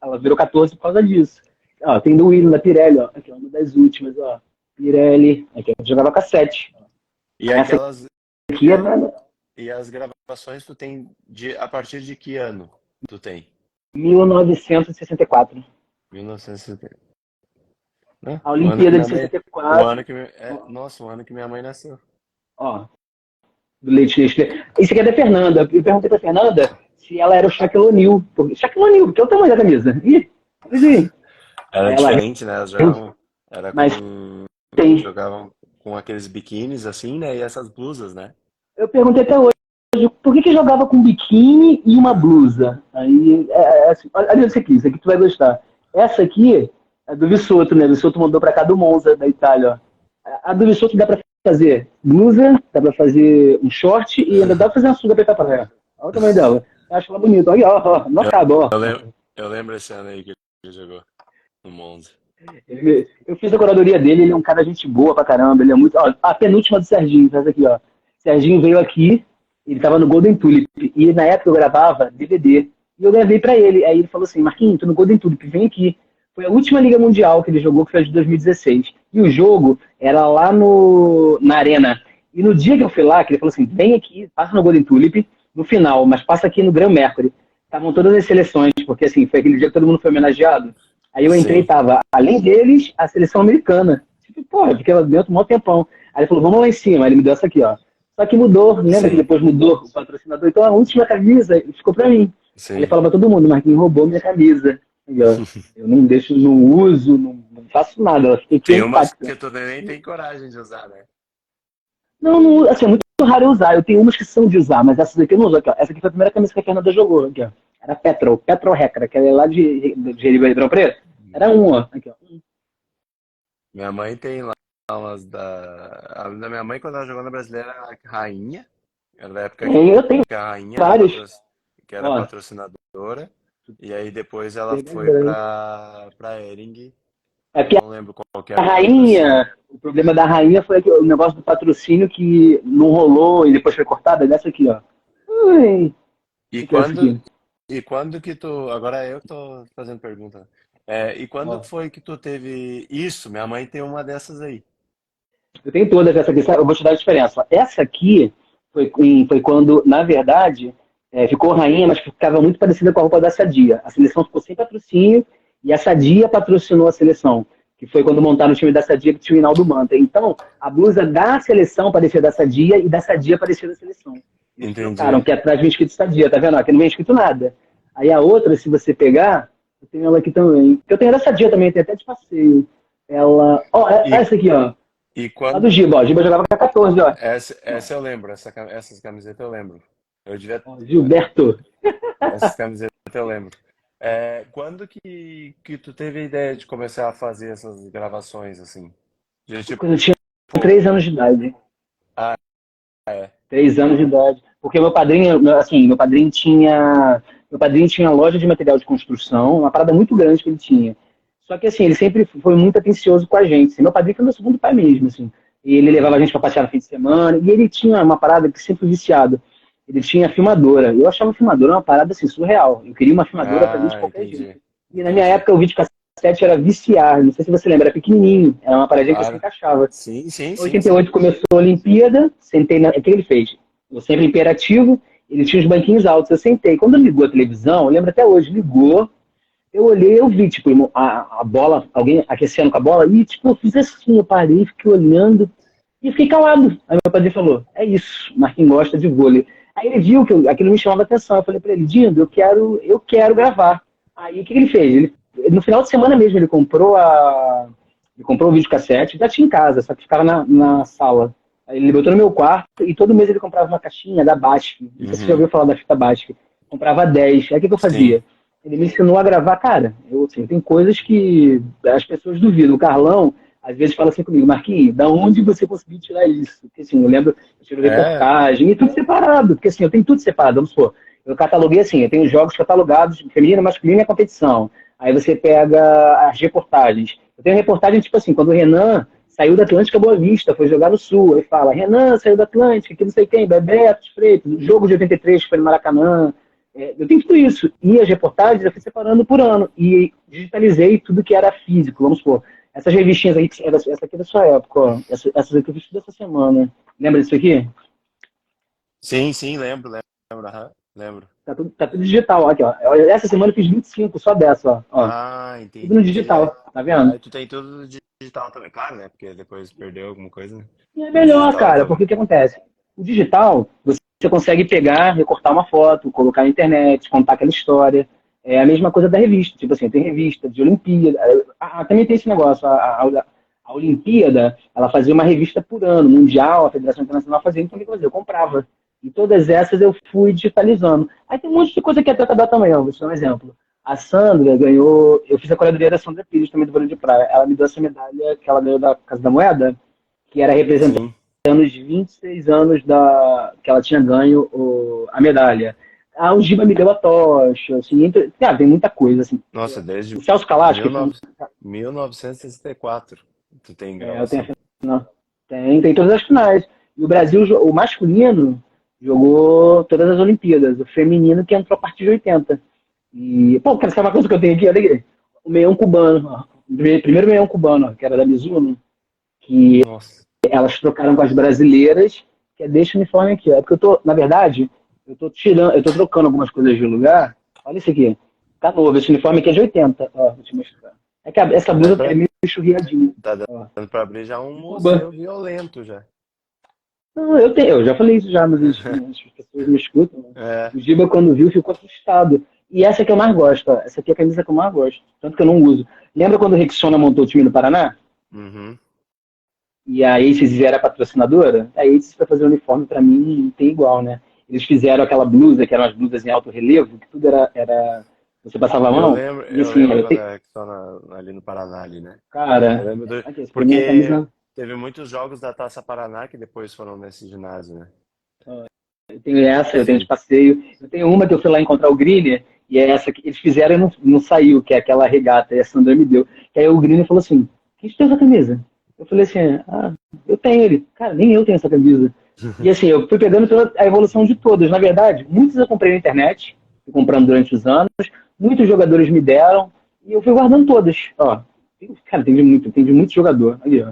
ela virou 14 por causa disso. Ó, tem do Willian, da Pirelli, ó. Aqui é uma das últimas, ó. Pirelli, aqui ela jogava com a 7.
E
Essa
aquelas
aqui é
e as gravações tu tem a partir de que ano tu tem?
1964.
1970. Né?
A
O ano que
Olimpíada de
minha mãe, o
64.
ano que nossa, o ano que minha mãe nasceu.
Ó, do leite Nestlé. Isso aqui é da Fernanda. Eu perguntei pra Fernanda se ela era o Shaquille O'Neal. Shaquille O'Neal, porque é o tamanho da camisa. Ih, assim.
Era
Aí ela,
diferente, né? Elas jogavam, era
mas
com,
tem.
jogavam com aqueles biquínis assim, né? E essas blusas, né?
Eu perguntei até hoje, por que jogava com biquíni e uma blusa? Aí, assim, olha isso aqui tu vai gostar. Essa aqui é do Vissoto, né? O Vissoto mandou pra cá do Monza, da Itália, ó. A do Vissoto dá pra fazer blusa, dá pra fazer um short e ainda dá pra fazer uma sunga pra praia. Olha o tamanho dela. Eu acho ela bonita. Olha, ó, não acaba, ó.
Eu lembro esse ano aí que ele jogou no Monza.
Eu fiz a curadoria dele, ele é um cara gente boa pra caramba, ele é muito. Ó, a penúltima do Serginho, faz aqui, ó. Serginho veio aqui, ele tava no Golden Tulip, e na época eu gravava DVD, e eu gravei pra ele. Aí ele falou assim: Marquinhos, tô no Golden Tulip, vem aqui. Foi a última Liga Mundial que ele jogou, que foi a de 2016. E o jogo era lá na Arena. E no dia que eu fui lá, que ele falou assim: vem aqui, passa no Golden Tulip, no final, mas passa aqui no Gran Mercury. Estavam todas as seleções, porque assim, foi aquele dia que todo mundo foi homenageado. Aí eu entrei e
Sim,
tava, além deles, a seleção americana. Tipo, porra, fiquei lá dentro um maior tempão. Aí ele falou, vamos lá em cima. Aí ele me deu essa aqui, ó. Só que mudou, lembra que
sim,
depois mudou o patrocinador? Então a última camisa ficou pra mim. Aí ele
sim.
falou pra todo mundo, Marquinhos roubou minha camisa. Eu não deixo, não uso, não faço nada. Ela fica aqui
Tem umas
intacta.
que tu nem tem coragem de usar, né?
Não, não, assim, é muito raro eu usar. Eu tenho umas que são de usar, mas essas aqui eu não uso. Aqui, ó. Essa aqui foi a primeira camisa que a Fernanda jogou. Aqui, ó. Era Petrol Recra, que é lá de Ribeirão Preto. Era um, ó. Aqui, ó.
Minha mãe tem lá umas a da minha mãe, quando ela jogou na Brasileira, era a Rainha. Era da época
Eu tenho
que a Rainha
vários.
que era
Ó,
patrocinadora. E aí depois ela
pegar
foi
grande.
pra Hering.
É
Eu
porque
não lembro qual que
a
era o patrocínio.
rainha, o problema da rainha foi o negócio do patrocínio que não rolou e depois foi cortado. É dessa aqui, ó. Ui,
E
aqui, ó, essa
quando,
aqui.
e quando que tu. Agora eu que tô fazendo pergunta. E quando
Ó.
foi que tu teve isso? Minha mãe tem uma dessas aí.
Eu tenho todas essa aqui, eu vou te dar a diferença. Essa aqui foi quando, na verdade, ficou rainha, mas ficava muito parecida com a roupa da Sadia. A seleção ficou sem patrocínio e a Sadia patrocinou a seleção, que foi quando montaram o time da Sadia, que tinha o Hinaldo Manta. Então, a blusa da seleção parecia da Sadia e da Sadia parecia da seleção. Eles trocaram,
Entendi.
que atrás vem escrito Sadia, tá vendo? Aqui não vem escrito nada. Aí a outra, se você pegar, eu tenho ela aqui também. Eu tenho a da Sadia também, tem até de passeio. Ela. Ó,
E,
essa aqui, ó.
e
A do
quando.
Giba, ó. Giba jogava com a 14, ó.
Essa eu lembro, essas camisetas eu lembro. Eu devia.
Ó, Gilberto.
Essas camisetas eu lembro. Quando que tu teve a ideia de começar a fazer essas gravações assim? De tipo,
Quando eu tinha 3 anos de idade.
ah, é.
3 anos de idade. Porque meu padrinho, assim, meu padrinho tinha loja de material de construção, uma parada muito grande que ele tinha. Só que, assim, ele sempre foi muito atencioso com a gente. Assim. Meu padrinho foi meu segundo pai mesmo, assim. E ele levava a
Uhum.
gente para passear no fim de semana. E ele tinha uma parada que sempre foi viciado. Ele tinha filmadora. Eu achava filmadora uma parada, assim, surreal. Eu queria uma filmadora para mim de
Ah,
qualquer jeito.
entendi.
E na minha
Entendi.
época, o videocassete era viciar. Não sei se você lembra, era pequenininho. Era uma paradinha que você
Claro.
encaixava.
Sim, sim,
Em
sim, sim.
88 começou a Olimpíada, sentei na. O que ele fez? Eu sempre imperativo, ele tinha os banquinhos altos, eu sentei. Quando ligou a televisão, eu lembro até hoje, ligou, eu olhei, eu vi, tipo, a bola, alguém aquecendo com a bola, e, tipo, eu fiz assim, eu parei, fiquei olhando, e fiquei calado. Aí meu padre falou, é isso, Marquinhos gosta de vôlei. Aí ele viu que aquilo me chamava atenção, eu falei pra ele, Dindo, eu quero gravar. Aí o que ele fez? No final de semana mesmo, ele comprou o videocassete, já tinha em casa, só que ficava na sala. Aí ele botou no meu quarto e todo mês ele comprava uma caixinha da Basf. Não sei se você já
Uhum.
ouviu falar da fita Basf. Comprava 10. Aí o que eu
Sim.
fazia? Ele me ensinou a gravar, cara. Assim, tem coisas que as pessoas duvidam. O Carlão, às vezes, fala assim comigo, Marquinhos, da onde você conseguiu tirar isso? Porque assim, eu lembro, eu tiro
É.
reportagem e tudo separado. Porque assim, eu tenho tudo separado, vamos supor. Eu cataloguei assim, eu tenho jogos catalogados, feminino, masculino e competição. Aí você pega as reportagens. Eu tenho reportagem, tipo assim, quando o Renan saiu da Atlântica Boa Vista, foi jogar no Sul. Aí fala, Renan saiu da Atlântica, que não sei quem, Bebeto, Freitas, o jogo de 83 que foi no Maracanã. Eu tenho tudo isso. E as reportagens eu fui separando por ano. E digitalizei tudo que era físico, vamos supor. Essas revistinhas aí, essa aqui é da sua época, ó. Essas aqui eu fiz tudo essa semana. Lembra disso aqui?
Sim, sim, lembro, aham, lembro.
Tá tudo digital, ó, aqui, ó. Essa semana eu fiz 25 só dessa, ó.
Ah,
Tudo no
entendi.
digital, tá vendo?
Aí tu tem tudo digital também, claro, né? Porque depois perdeu alguma coisa, né?
E é
Mas
melhor,
digital
cara,
também.
porque o que acontece? O digital, você consegue pegar, recortar uma foto, colocar na internet, contar aquela história. É a mesma coisa da revista. Tipo assim, tem revista de Olimpíada. Também tem esse negócio. A Olimpíada, ela fazia uma revista por ano, mundial, a Federação Internacional fazia, então o que eu fazia? Eu comprava. E todas essas eu fui digitalizando. Aí tem um monte de coisa que é tratada também, ó. Vou te dar um exemplo. A Sandra ganhou. Eu fiz a curadoria da Sandra Pires também do vôlei de praia. Ela me deu essa medalha que ela ganhou da Casa da Moeda, que era representante
Sim.
nos 26 anos que ela tinha ganho a medalha. O Giba me deu a tocha, assim, cara, tem muita coisa, assim.
Nossa, desde
O Celso Calacho, que foi
19 1964 tu tem
eu tenho
gravação.
não, tem todas as finais. E o Brasil, o masculino, jogou todas as Olimpíadas. O feminino que entrou a partir de 80. E, pô, cara, sabe uma coisa que eu tenho aqui? Olha aqui. O meião cubano, ó. O primeiro meião cubano, ó, que era da Mizuno, que
Nossa.
elas trocaram com as brasileiras, que é desse uniforme aqui. É porque na verdade, eu tô trocando algumas coisas de lugar. Olha isso aqui. Tá novo, esse uniforme aqui é de 80. Ó, vou te mostrar. É que essa
Dá
blusa é
pra,
meio churriadinha.
tá
Ó,
dando pra abrir já um
de
museu
Cuba.
violento já.
Não, eu já falei isso já, mas as pessoas me escutam. Né?
É.
O Giba, quando viu, ficou assustado. E essa que eu mais gosto, ó. Essa aqui é a camisa que eu mais gosto. Tanto que eu não uso. Lembra quando o Rexona montou o time do Paraná?
Uhum.
E a Aces era a patrocinadora? A Aces para fazer o uniforme, para mim, não tem igual, né? Eles fizeram aquela blusa, que eram as blusas em alto relevo, que tudo era você passava a mão. E
Eu
assim,
lembro quando era que só ali no Paraná, ali, né? Eu
cara,
lembro
aqui, essa pra mim é a
porque
camisa.
teve muitos jogos da Taça Paraná que depois foram nesse ginásio, né?
Eu tenho essa, eu tenho de
Sim.
passeio. Eu tenho uma que eu fui lá encontrar o Greener, e é essa que eles fizeram e não saiu, que é aquela regata, e a Sandra me deu. Que aí o Greener falou assim: quem te deu essa camisa? Eu falei assim: ah, eu tenho ele. Cara, nem eu tenho essa camisa. E assim, eu fui pegando toda a evolução de todas. Na verdade, muitos eu comprei na internet, fui comprando durante os anos, muitos jogadores me deram, e eu fui guardando todas. Ó, cara, tem de muito jogador. Aí, ó.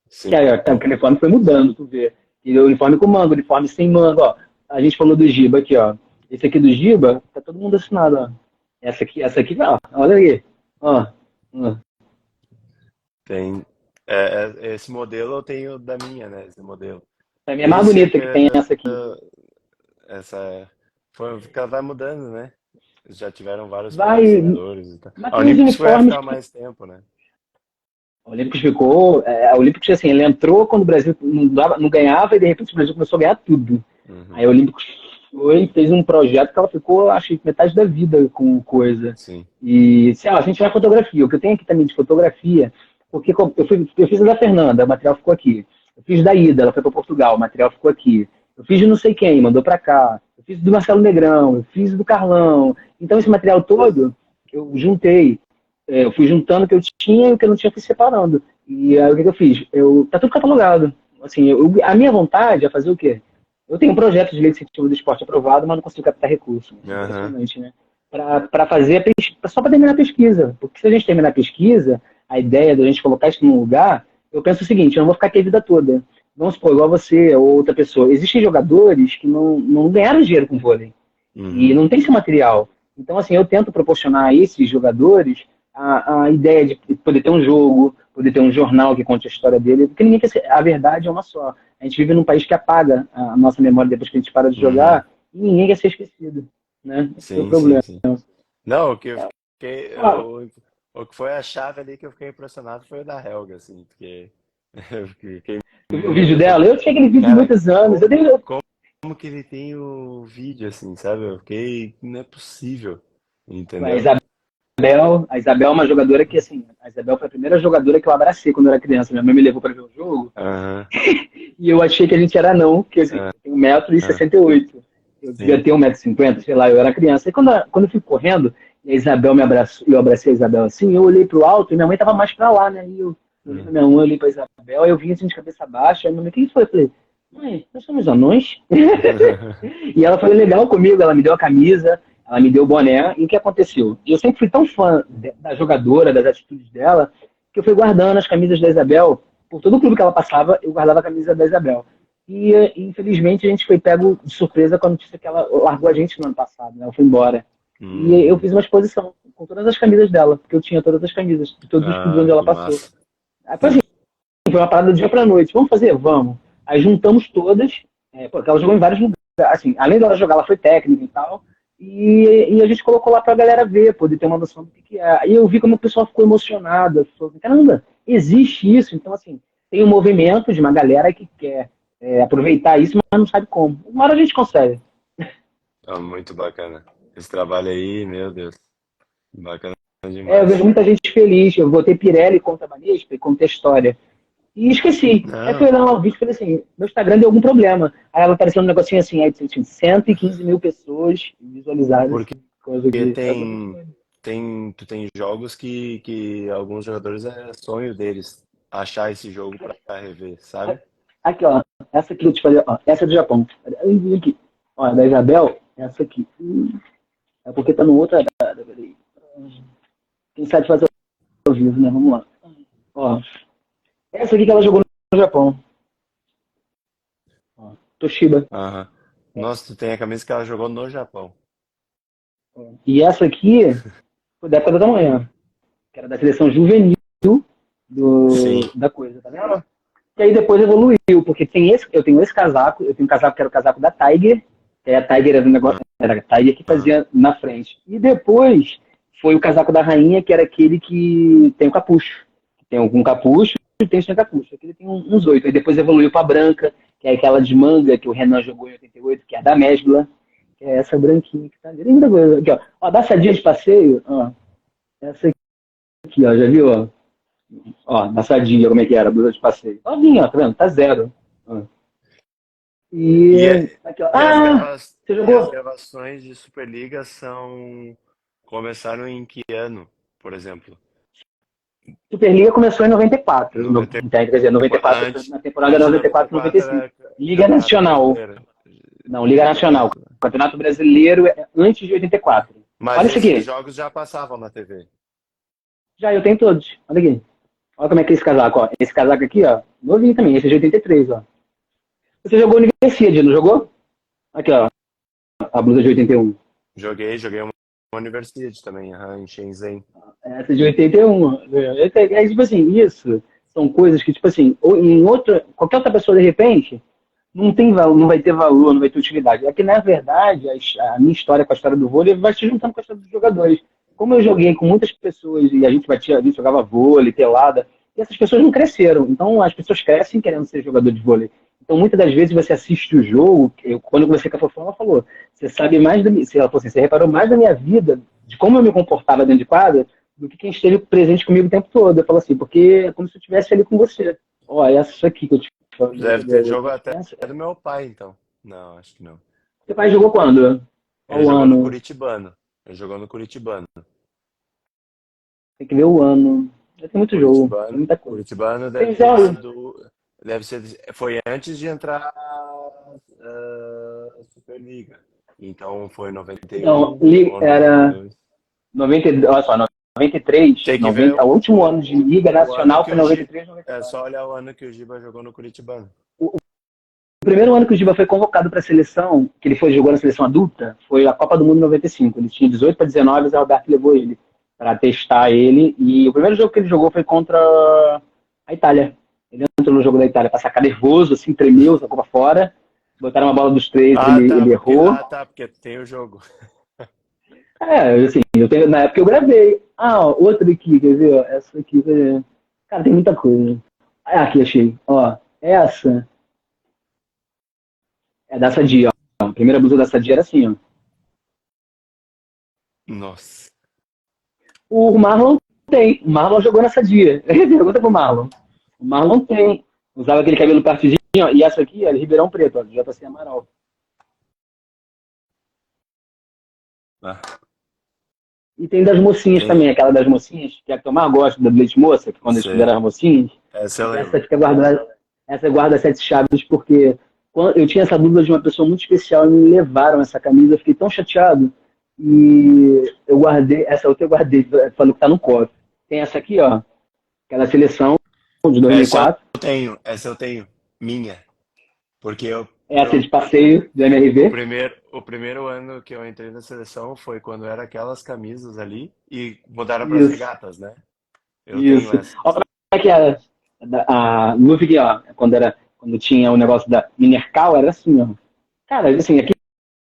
Que
Sim.
aí, ó, o uniforme foi mudando, tu vê. E o uniforme com manga, uniforme sem manga, ó. A gente falou do Giba aqui, ó. Esse aqui do Giba, tá todo mundo assinado, ó. Essa aqui, ó, olha aí. Ó, ó.
Tem. Esse modelo eu tenho da minha, né? Esse modelo.
Pra mim é mais
Esse é
bonita
que
que tem essa aqui.
essa foi, porque ela vai mudando, né? Já tiveram vários
Vai,
patrocinadores e tal.
mas
A
tem uns
Olímpicos foi a
uniformes
ficar
que
mais tempo, né?
o Olímpicos ficou. A Olímpicos, assim, ele entrou quando o Brasil não ganhava e de repente o Brasil começou a ganhar tudo. Aí a
Uhum.
Olímpicos foi, fez um projeto que ela ficou, acho que metade da vida com coisa.
Sim.
E, sei lá, a gente vai fotografia. O que eu tenho aqui também de fotografia, porque eu fiz a da Fernanda, o material ficou aqui. Eu fiz da Ida, ela foi para Portugal, o material ficou aqui. Eu fiz de não sei quem, mandou para cá. Eu fiz do Marcelo Negrão, eu fiz do Carlão. Então esse material todo eu juntei. Eu fui juntando o que eu tinha e o que eu não tinha, fui separando. E aí o que, que eu fiz? Tá tudo catalogado. Assim, a minha vontade é fazer o quê? Eu tenho um projeto de lei de incentivo do esporte aprovado, mas não consigo captar recursos. Isso é
Aham.
impressionante, né? Para fazer a pesquisa, só para terminar a pesquisa. Porque se a gente terminar a pesquisa, a ideia da gente colocar isso num lugar, eu penso o seguinte: eu não vou ficar aqui a vida toda. Vamos supor, igual você ou outra pessoa. Existem jogadores que não ganharam dinheiro com vôlei e
Uhum.
não tem esse material. Então, assim, eu tento proporcionar a esses jogadores a ideia de poder ter um jogo, poder ter um jornal que conte a história dele, porque ninguém quer ser, a verdade é uma só. A gente vive num país que apaga a nossa memória depois que a gente para de
Uhum.
jogar e ninguém quer ser esquecido, né? Esse é o
Sim, sim,
problema.
sim. Não, o que eu fiquei,
Ah,
o que foi a chave ali que eu fiquei impressionado foi o da Helga, assim, porque eu fiquei,
o vídeo
eu falei,
dela, eu tinha aquele vídeo de
cara,
muitos anos, eu
como,
tenho,
como que ele tem o vídeo, assim, sabe? Eu fiquei, não é possível,
a
entendeu?
Isabel é uma jogadora que, assim, a Isabel foi a primeira jogadora que eu abracei quando eu era criança. Minha mãe me levou para ver o jogo
Aham,
e eu achei que a gente era não, porque assim,
aham,
eu tenho 1,68 m. Eu devia
sim,
ter 1,50 m, sei lá, eu era criança. E quando eu fui correndo, e a Isabel me abraçou, eu abracei a Isabel assim, eu olhei pro alto e minha mãe tava mais pra lá, né? E eu olhei pra
hum.
minha mãe, olhei pra Isabel, aí eu vim assim de cabeça baixa, aí minha mãe, o que foi? Eu falei, mãe, nós somos anões? E ela foi legal comigo, ela me deu a camisa, ela me deu o boné, e o que aconteceu? Eu sempre fui tão fã da jogadora, das atitudes dela, que eu fui guardando as camisas da Isabel, por todo o clube que ela passava, eu guardava a camisa da Isabel. E infelizmente a gente foi pego de surpresa com a notícia que ela largou a gente no ano passado, né? Ela foi embora. E eu fiz uma exposição com todas as camisas dela, porque eu tinha todas as camisas de todos os clubes onde
Ah,
ela
que
passou.
massa.
Aí foi assim, foi uma parada do dia pra noite. Vamos fazer? Vamos. Aí juntamos todas, porque ela jogou em vários lugares. Assim, além dela jogar, ela foi técnica e tal. E a gente colocou lá pra galera ver, poder ter uma noção do que é. Aí eu vi como o pessoal ficou emocionado. Falou, caramba, existe isso. Então, assim, tem um movimento de uma galera que quer aproveitar isso, mas não sabe como. Uma hora a gente consegue.
Ah, muito bacana. Esse trabalho aí, meu Deus, bacana
Eu vejo
demais.
muita gente feliz. Eu botei Pirelli contra Banespa e contei a história. E esqueci. Aí fui
Não,
olhar lá o vídeo e falei assim, meu Instagram deu algum problema. Aí ela apareceu um negocinho assim, aí tinha 115 mil pessoas visualizadas,
porque
assim, coisa que...
tu tem jogos que alguns jogadores é sonho deles achar esse jogo pra rever, sabe?
Aqui, ó, essa aqui eu te falei, ó, essa é do Japão. Aqui. Ó, da Isabel, essa aqui. É porque tá no outro. Peraí. Quem sabe fazer ao vivo, né? Vamos lá. Ó, essa aqui que ela jogou no Japão. Ó, Toshiba.
Aham. Nossa, tu tem a camisa que ela jogou no Japão.
E essa aqui foi da época da manhã, que era da seleção juvenil
Sim.
da coisa, tá vendo? E aí depois evoluiu, porque eu tenho esse casaco, eu tenho um casaco que era o casaco da Tiger, que aí a Tiger era um negócio, Era Taia que fazia na frente. E depois foi o casaco da rainha, que era aquele que tem o capucho. Tem algum capucho e tem sem capucho. Aquele tem uns 8. Aí depois evoluiu pra branca, que é aquela de manga que o Renan jogou em 88, que é a da Mesbla. Que é essa branquinha que tá linda coisa. Aqui, ó. Ó, da Sadia de passeio, ó. Essa aqui, ó, já viu? Ó, da Sadia, como é que era? Blusa de passeio. Novinha, ó, tá vendo? Tá zero. Ó.
E,
E aqui, ó.
e as
Ah! Você
e as
jogou?
gravações de Superliga começaram em que ano, por exemplo?
Superliga começou em 94,
Noventa
quer dizer,
e-
94,
antes,
na temporada
antes de
94,
94
95.
era
Liga
Campeonato
Nacional.
Brasileiro.
Não, Liga
Liga
Nacional.
Brasileira.
Campeonato Brasileiro é antes de 84.
Mas
Olha isso
esses
aqui.
jogos já passavam na TV.
Já, eu tenho todos. Olha aqui. Olha como é que é esse casaco, ó. Esse casaco aqui, ó. Novinho também. Esse é de 83, ó. Você jogou Universidade, não jogou? Aqui, ó. A blusa de 81.
Joguei uma universidade também, em Shenzhen.
Essa é de 81. Ó. É tipo assim, isso são coisas que, tipo assim, ou em outra, qualquer outra pessoa, de repente, não tem valor, não vai ter valor, não vai ter utilidade. É que, na verdade, a minha história com a história do vôlei vai se juntando com a história dos jogadores. Como eu joguei com muitas pessoas e a gente jogava vôlei, pelada, e essas pessoas não cresceram. Então, as pessoas crescem querendo ser jogador de vôlei. Então, muitas das vezes você assiste o jogo, quando eu comecei com a Fofão, ela falou, você sabe mais da minha, ela falou assim, você reparou mais da minha vida, de como eu me comportava dentro de quadra, do que quem esteve presente comigo o tempo todo. Eu falo assim, porque é como se eu estivesse ali com você. Ó, essa aqui que eu te falei,
Deve
cadê a
ter
outra?
jogo até
Essa.
do meu pai, então. Não, acho que não.
Seu pai jogou quando? Qual
Ele
o
jogou no
ano?
Curitibano. Ele jogou no Curitibano.
Tem que ver o ano. Já tem muito jogo, tem
Curitibano,
muita coisa.
Curitibano
Tem
deve ter
já.
sido. Deve ser. Foi antes de entrar a Superliga. Então foi
Então,
91 ou
era
92.
90, olha só, 93,
Tem que ver
90, o último ano de Liga
o ano
Nacional
que
foi
o Giba.
93,
É
94.
só olhar o ano que o Giba jogou no Curitibano.
O primeiro ano que o Giba foi convocado para a seleção, que ele jogou na seleção adulta, foi a Copa do Mundo 95. Ele tinha 18 para 19, o Zé Roberto levou ele para testar ele. E o primeiro jogo que ele jogou foi contra a Itália. Ele entrou no jogo da Itália para sacar nervoso, assim, tremeu, sacou para fora. Botaram uma bola dos três, ele errou.
Porque tem o jogo.
É, assim, na época eu gravei. Ah, ó, outra aqui, quer ver? Ó, essa aqui, quer ver? Cara, tem muita coisa. Ah, aqui, achei. Ó, essa é da Sadia, ó. A primeira blusa da Sadia era assim, ó.
Nossa.
O Marlon tem. O Marlon jogou na Sadia. Pergunta pro Marlon. O Marlon tem. Usava aquele cabelo partidinho, ó. E essa aqui é Ribeirão Preto, ó. JC Amaral.
Ah,
E tem das mocinhas
tem.
também, aquela das mocinhas, que é a que eu mais gosto, da Leite Moça, que quando eles
Sei.
fizeram as mocinhas.
Essa eu
Essa
lembro.
fica guardada, essa guarda sete chaves, porque eu tinha essa dúvida de uma pessoa muito especial e me levaram essa camisa, eu fiquei tão chateado. E eu guardei, essa outra eu guardei, falou que tá no cofre. Tem essa aqui, ó, aquela seleção de
Essa
2004,
essa eu tenho. Minha. Porque
essa de passeio do MRV.
o primeiro ano que eu entrei na seleção foi quando era aquelas camisas ali e mudaram para as
Isso,
regatas, né? Eu tenho
isso.
essa.
Olha como é que era a Luffy aqui, ó, quando tinha o negócio da Minercal, era assim, ó. Cara, assim, aqui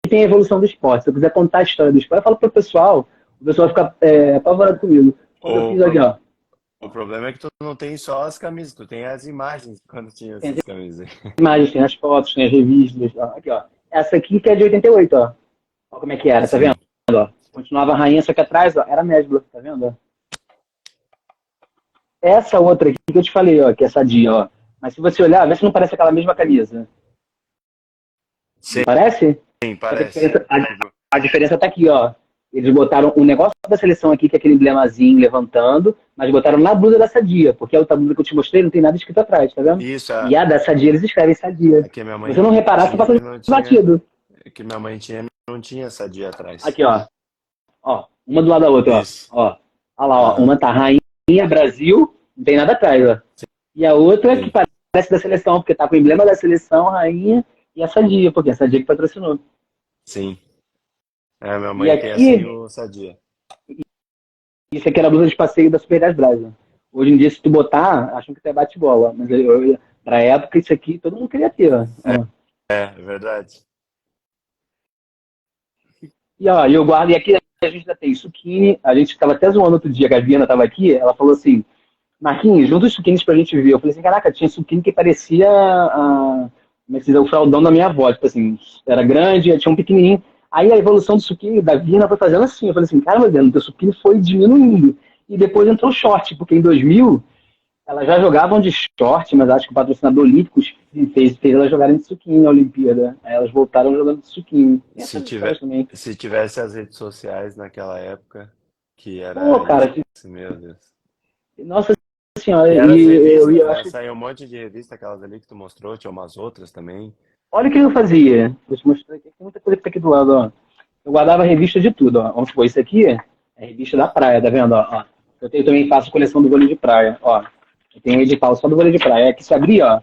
tem a evolução do esporte. Se eu quiser contar a história do esporte, eu falo pro pessoal, o pessoal fica apavorado comigo. Quando eu
O,
fiz aqui,
pro-
ó,
o problema é que tu não tem só as camisas, tu tem as imagens quando tinha
tem
essas camisas.
as imagens, tem as fotos, tem as revistas, ó, aqui, ó. Essa aqui que é de 88, ó. Olha como é que era, tá vendo?
Sim.
Ó, continuava a rainha, só que atrás, ó, era a Mesbla, tá vendo? Ó? Essa outra aqui que eu te falei, ó, que é essa dia, ó. Mas se você olhar, vê se não parece aquela mesma camisa. Não
Sim,
parece? Só que
parece.
a diferença tá aqui, ó. Eles botaram o negócio da seleção aqui, que é aquele emblemazinho levantando, mas botaram na blusa da Sadia, porque a outra blusa que eu te mostrei não tem nada escrito atrás, tá vendo?
Isso,
E a da Sadia eles escrevem Sadia.
a que minha
Se você
mãe
não reparar, você
tinha
passa
e não tinha.
batido.
A que minha mãe tinha não tinha essa dia atrás.
Aqui, ó. Ó, uma do lado da outra, ó.
Isso.
Ó, olha lá, ó.
Aham.
Uma tá Rainha Brasil, não tem nada atrás, ó. E a outra que
Sim.
parece da seleção, porque tá com o emblema da seleção, Rainha, e a Sadia, porque a Sadia que patrocinou.
Sim. É, minha
E
mãe tem assim
aqui,
o Sadia.
isso aqui era a blusa de passeio da Super 10 Brasa. Hoje em dia, se tu botar, acham que tu é bate-bola. Mas pra época, isso aqui todo mundo queria ter. Ó.
É verdade.
E ó, eu guardo, e aqui a gente ainda tem suquine, a gente estava até zoando outro dia, que a Viana estava aqui, ela falou assim, Marquinhos, junta os suquines pra gente ver. Eu falei assim, caraca, tinha suquine que parecia como é que se diz, o fraldão da minha avó, tipo assim, era grande, tinha um pequenininho. Aí a evolução do suquine da Viana foi fazendo assim, eu falei assim, cara, Viana, o teu suquine foi diminuindo. E depois entrou o short, porque em 2000 elas já jogavam de short, mas acho que o patrocinador Olímpicos fez elas jogarem de suquinho na Olimpíada. Aí elas voltaram jogando de suquinho. E
Se
essas histórias também.
se tivesse as redes sociais naquela época, que
Pô,
era isso,
cara,
meu Deus.
nossa senhora,
E eram as
e eu
revistas, né?
acho.
Saiu um monte de revista, aquelas ali que tu mostrou, tinha umas outras também.
Olha o que eu fazia. Vou te mostrar aqui. Tem muita coisa que tá aqui do lado, ó. Eu guardava revista de tudo, ó. Vamos supor, isso aqui é a revista da praia, tá vendo? Ó. Também faço coleção do vôlei de praia, ó. Eu tenho um edital só do vôlei de praia. Aqui se abria, ó.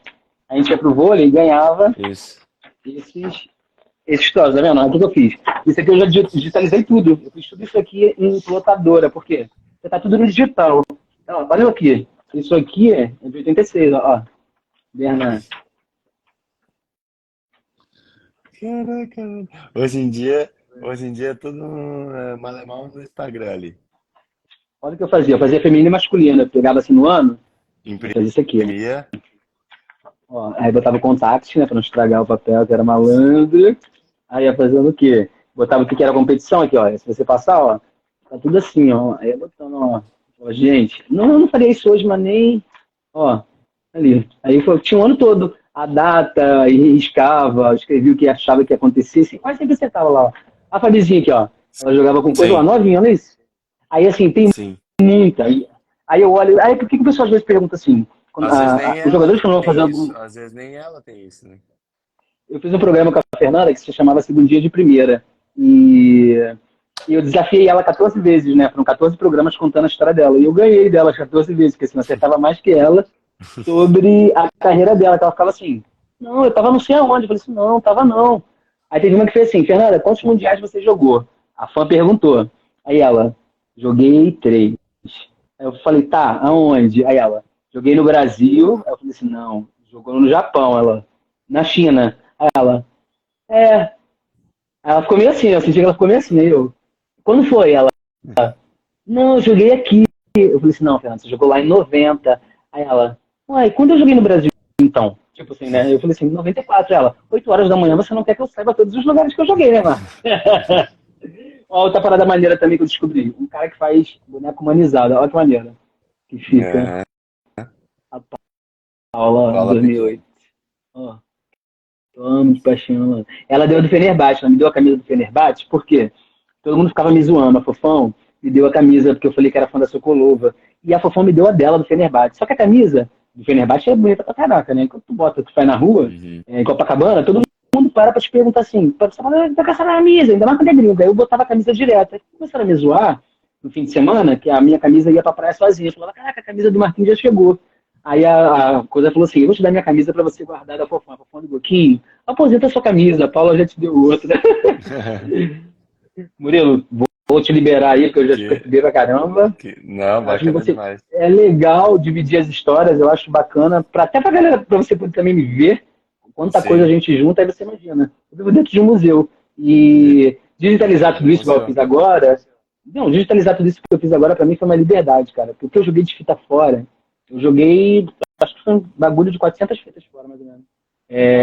A gente ia pro vôlei e ganhava
Isso.
esses troços, tá vendo? Olha o que eu fiz. Isso aqui eu já digitalizei tudo. Eu fiz tudo isso aqui em plotadora, por quê? Porque tá tudo no digital. Então, olha aqui. Isso aqui é de 86, ó. Bernardo.
Caraca, mano. Hoje em dia é tudo malemão no Instagram ali.
Olha o que eu fazia. Eu fazia feminino e masculino. Eu pegava assim no ano, eu fazia isso aqui.
Imprimia.
Ó, aí botava o contact, né, pra não estragar o papel, que era malandro. Aí ia fazendo o quê? Botava o que era competição aqui, ó. Se você passar, ó, tá tudo assim, ó. Aí ia botando, ó. Ó, gente, não, eu não faria isso hoje, mas nem. Ó, ali. Aí foi, tinha o ano todo. A data, e riscava, escrevia o que achava que ia acontecer. Assim, quase sempre acertava lá, ó. A Fabizinha aqui, ó. Ela jogava com coisa lá,
Sim,
novinha, olha isso. Aí, assim, tem
sim.
muita. Aí eu olho. Aí por que o pessoal às vezes pergunta assim?
Às vezes nem
Os
ela
jogadores que não vão fazer
tem
algum.
isso, às vezes nem ela tem isso, né?
Eu fiz um programa com a Fernanda que se chamava Segundinha de Primeira. E eu desafiei ela 14 vezes, né? Foram 14 programas contando a história dela. E eu ganhei dela 14 vezes, porque assim, eu acertava mais que ela sobre a carreira dela. Que ela ficava assim, não, eu tava não sei aonde. Eu falei assim, não, tava não. Aí teve uma que fez assim, Fernanda, quantos mundiais você jogou? A fã perguntou. Aí ela, joguei 3. Aí eu falei, tá, aonde? Aí ela, joguei no Brasil. Aí eu falei assim, não, jogou no Japão. Ela, na China. Aí ela, é. Aí ela ficou meio assim, eu senti que ela ficou meio assim. Aí eu, quando foi? Ela, não, eu joguei aqui. Eu falei assim, não, Fernanda, você jogou lá em 90. Aí ela, uai, quando eu joguei no Brasil, então? Tipo assim, né? Eu falei assim, 94. Ela, 8 horas da manhã, você não quer que eu saiba todos os lugares que eu joguei, né, Marcos? Ó, outra parada maneira também que eu descobri. Um cara que faz boneco humanizado. Olha que maneira que fica.
É,
A Paula, em
Paula Piquet.
2008. Ó, eu amo de paixão, mano. Ela deu a do Fenerbahçe, ela me deu a camisa do Fenerbahçe, por quê? Todo mundo ficava me zoando. A Fofão me deu a camisa porque eu falei que era fã da Sokolova. E a Fofão me deu a dela do Fenerbahçe. Só que a camisa do Fenerbahçe é bonita pra caraca, né? Quando tu bota, tu vai na rua,
Uhum.
em Copacabana, todo mundo para pra te perguntar assim, você tá com essa camisa, ainda mais quando é gringo. Aí eu botava a camisa direto. Aí começaram a me zoar no fim de semana, que a minha camisa ia pra praia sozinha. Eu falava, caraca, a camisa do Marquinhos já chegou. Aí a coisa falou assim, eu vou te dar minha camisa pra você guardar da Fofão. A Fofão do Boquinho, aposenta a sua camisa, a Paula já te deu outra. Murilo, vou te liberar aí, porque eu já te
Que,
percebi pra caramba.
não,
Acho que
bacana
você
demais.
é legal dividir as histórias, eu acho bacana, até pra galera, pra você poder também me ver quanta coisa a
Sim,
gente junta, aí você imagina. Eu vivo dentro de um museu.
de,
E digitalizar
de
tudo isso, igual eu
museu.
fiz agora. Não, digitalizar tudo isso que eu fiz agora, pra mim foi uma liberdade, cara. Porque eu joguei de fita fora. Eu joguei, acho que foi um bagulho de 400 fitas fora, mais ou menos.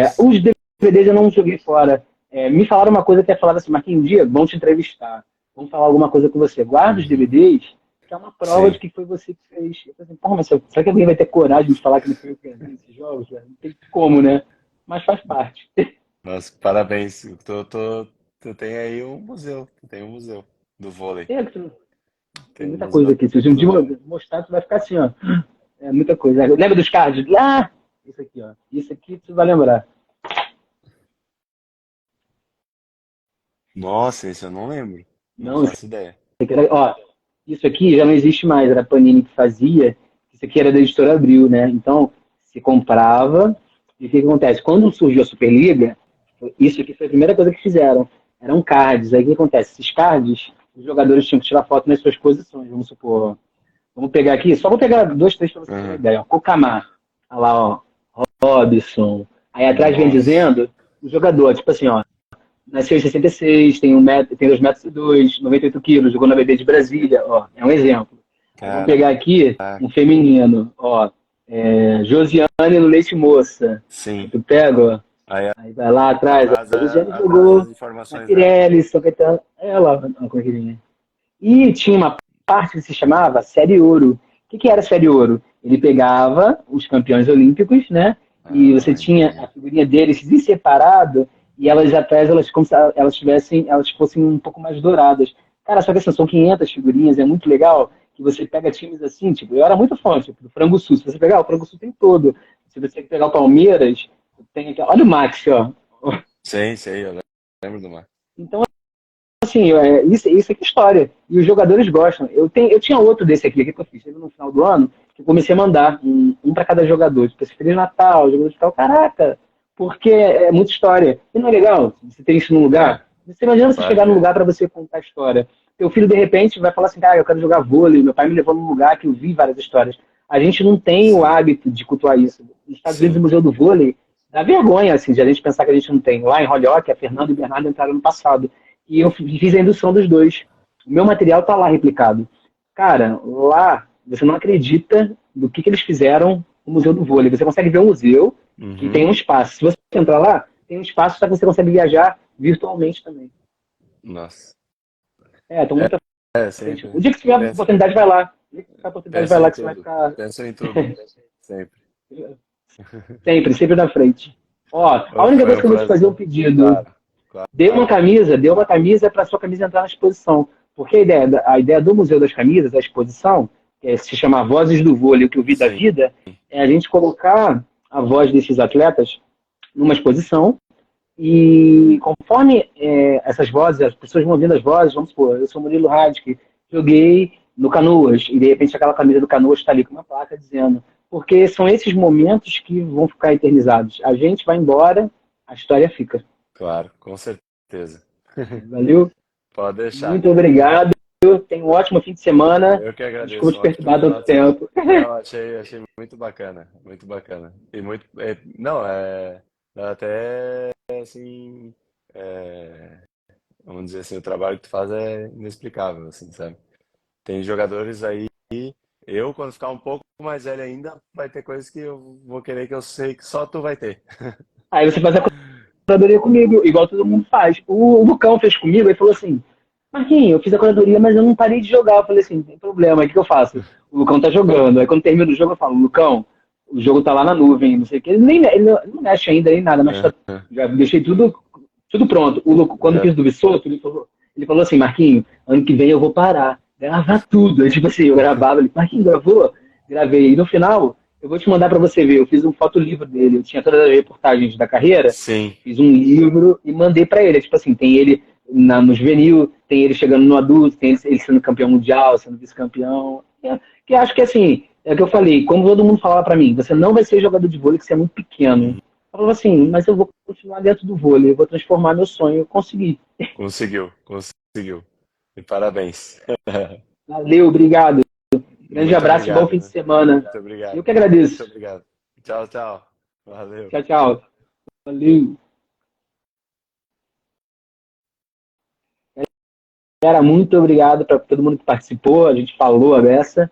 Nossa,
Os DVDs eu não joguei fora. Me falaram uma coisa que é falada assim, Marquinhos, um dia vão te entrevistar. Vamos falar alguma coisa com você. Guarda os
uhum.
DVDs, que é uma prova de
Sim.
que foi você que fez. Eu falei assim, porra, mas será que alguém vai ter coragem de falar que não foi eu que gravei esses jogos? Velho? Não tem como, né? Mas faz parte.
Nossa, parabéns. Tu tem aí um museu. Tu tem um museu do vôlei.
Tem
Tem um
muita coisa
museu
aqui. Se um
do
dia
vôlei.
mostrar, tu vai ficar assim, ó. É muita coisa. Lembra dos cards? Ah! Isso aqui, ó. Isso aqui tu vai lembrar.
Nossa, esse eu não lembro. Não
Não,
faço ideia.
ó, isso aqui já não existe mais, era a Panini que fazia. Isso aqui era da editora Abril, né? Então, se comprava. E o que acontece? Quando surgiu a Superliga, isso aqui foi a primeira coisa que fizeram. Eram cards. Aí o que acontece? Esses cards, os jogadores tinham que tirar foto nas suas posições. Vamos supor. Vamos pegar aqui, só vou pegar dois, três para você ter uma
Aham.
ideia. Ó. Cocamar. Olha lá, ó. Robson. Aí atrás vem
Nossa.
dizendo o jogador, tipo assim, ó. nasceu em 66, tem 2,02 m, 98 quilos, jogou na BB de Brasília, ó, é um exemplo. Vamos
Cara,
pegar aqui um feminino, ó, Josiane no Leite Moça. Aí
sim.
tu pega, ó,
Aí
aí vai lá atrás,
atrás,
a Josiane
atrás
jogou
das
na
informações dela.
Pirelli, São Caetano, ela, uma corridinha. E tinha uma parte que se chamava Série Ouro. O que era Série Ouro? Ele pegava os campeões olímpicos, né? E você tinha a
Entendi.
figurinha deles em separado, e elas atrás, elas como se elas fossem um pouco mais douradas. Cara, só que assim, são 500 figurinhas, é muito legal que você pega times assim, tipo, eu era muito fã, tipo, do Frango Sul. Se você pegar, o Frango Sul tem todo. Se você pegar o Palmeiras, tem aqui, olha o Max, ó.
Sei, sei, eu lembro do mar.
Então, assim, isso aqui é história. E os jogadores gostam. Eu tinha outro desse aqui que eu fiz. Teve no final do ano, que eu comecei a mandar um para cada jogador. Tipo, esse Feliz Natal, jogador de tal. Caraca, porque é muita história. E não é legal você ter isso num
É,
lugar? Você imagina você
claro
chegar
que
num
é.
lugar para você contar a história. Teu filho, de repente, vai falar assim, cara, eu quero jogar vôlei. Meu pai me levou num lugar que eu vi várias histórias. A gente não tem o
Sim,
hábito de cultuar isso. Nos Estados Unidos, o
sim.
Museu do Vôlei dá vergonha, assim, de a gente pensar que a gente não tem. Lá em Holyoke, a Fernanda e o Bernardo entraram no passado. E eu fiz a indução dos dois. O meu material tá lá replicado. Cara, lá você não acredita do que eles fizeram no Museu do Vôlei. Você consegue ver um museu que tem
Uhum.
um espaço. Se você entrar lá, tem um espaço, só que você consegue viajar virtualmente também.
Nossa.
Tô muito à
É,
frente.
sempre.
O dia que tiver
Penso,
oportunidade, vai lá. O dia que tiver oportunidade, vai
penso
lá
em
que você vai
tudo.
ficar
Penso em tudo. Sempre.
sempre, sempre na frente. Ó, a
Ô,
única
foi
coisa
um
que eu vou te fazer é um
prazer.
pedido.
Claro, claro.
Dê uma camisa para sua camisa entrar na exposição. Porque a ideia do Museu das Camisas, a exposição, que se chama Vozes do Vôlei, o que eu vi da
Sim,
vida, é a gente colocar a voz desses atletas numa exposição e conforme essas vozes, as pessoas vão ouvindo as vozes, vamos supor, eu sou Murilo Radke, joguei no Canoas, e de repente aquela camisa do Canoas está ali com uma placa dizendo, porque são esses momentos que vão ficar eternizados. A gente vai embora, a história fica.
claro, com certeza.
Valeu?
Pode deixar.
Muito obrigado. Tenha um ótimo fim de semana.
Eu que
Desculpa
agradeço.
te
Um ótimo
perturbar
final
tanto
de semana.
tempo.
Não, achei muito bacana, muito bacana. E muito, não, até assim, é, vamos dizer assim, o trabalho que tu faz é inexplicável, assim, sabe? Tem jogadores aí, eu quando ficar um pouco mais velho ainda, vai ter coisas que eu vou querer que eu sei que só tu vai ter.
Aí você faz a curadoria comigo, igual todo mundo faz. O Lucão fez comigo, ele falou assim, Marquinhos, eu fiz a curadoria, mas eu não parei de jogar. Eu falei assim, não tem problema, aí o que eu faço? O Lucão tá jogando. Aí quando termina o jogo, eu falo, Lucão, o jogo tá lá na nuvem, não sei o que. Ele não mexe ainda nem nada, mas já deixei tudo pronto. Quando eu
Já,
fiz do Bissoto, ele falou assim, Marquinhos, ano que vem eu vou parar, gravar tudo. Aí, tipo assim, eu gravava, ele, Marquinhos, gravou? Gravei. E no final, eu vou te mandar para você ver, eu fiz um fotolivro dele, eu tinha todas as reportagens da carreira,
sim,
fiz um livro e mandei para ele. Tipo assim, tem ele no juvenil, tem ele chegando no adulto, tem ele sendo campeão mundial, sendo vice-campeão. Que acho que assim, é o que eu falei, como todo mundo falava para mim, você não vai ser jogador de vôlei que você é muito pequeno.
uhum,
Eu falava assim, mas eu vou continuar dentro do vôlei, eu vou transformar meu sonho, eu consegui.
conseguiu, conseguiu. E parabéns.
Valeu, obrigado. Grande
Muito
abraço e bom fim de
obrigado.
semana.
Muito
Eu
obrigado.
que
Muito
agradeço.
obrigado. Tchau, tchau. Valeu.
Tchau, tchau. Valeu. Galera, muito obrigado para todo mundo que participou. A gente falou a beça.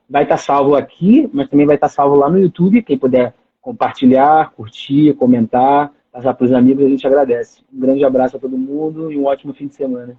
Vai estar salvo aqui, mas também vai estar salvo lá no YouTube. Quem puder compartilhar, curtir, comentar, passar para os amigos, a gente agradece. Um grande abraço a todo mundo e um ótimo fim de semana.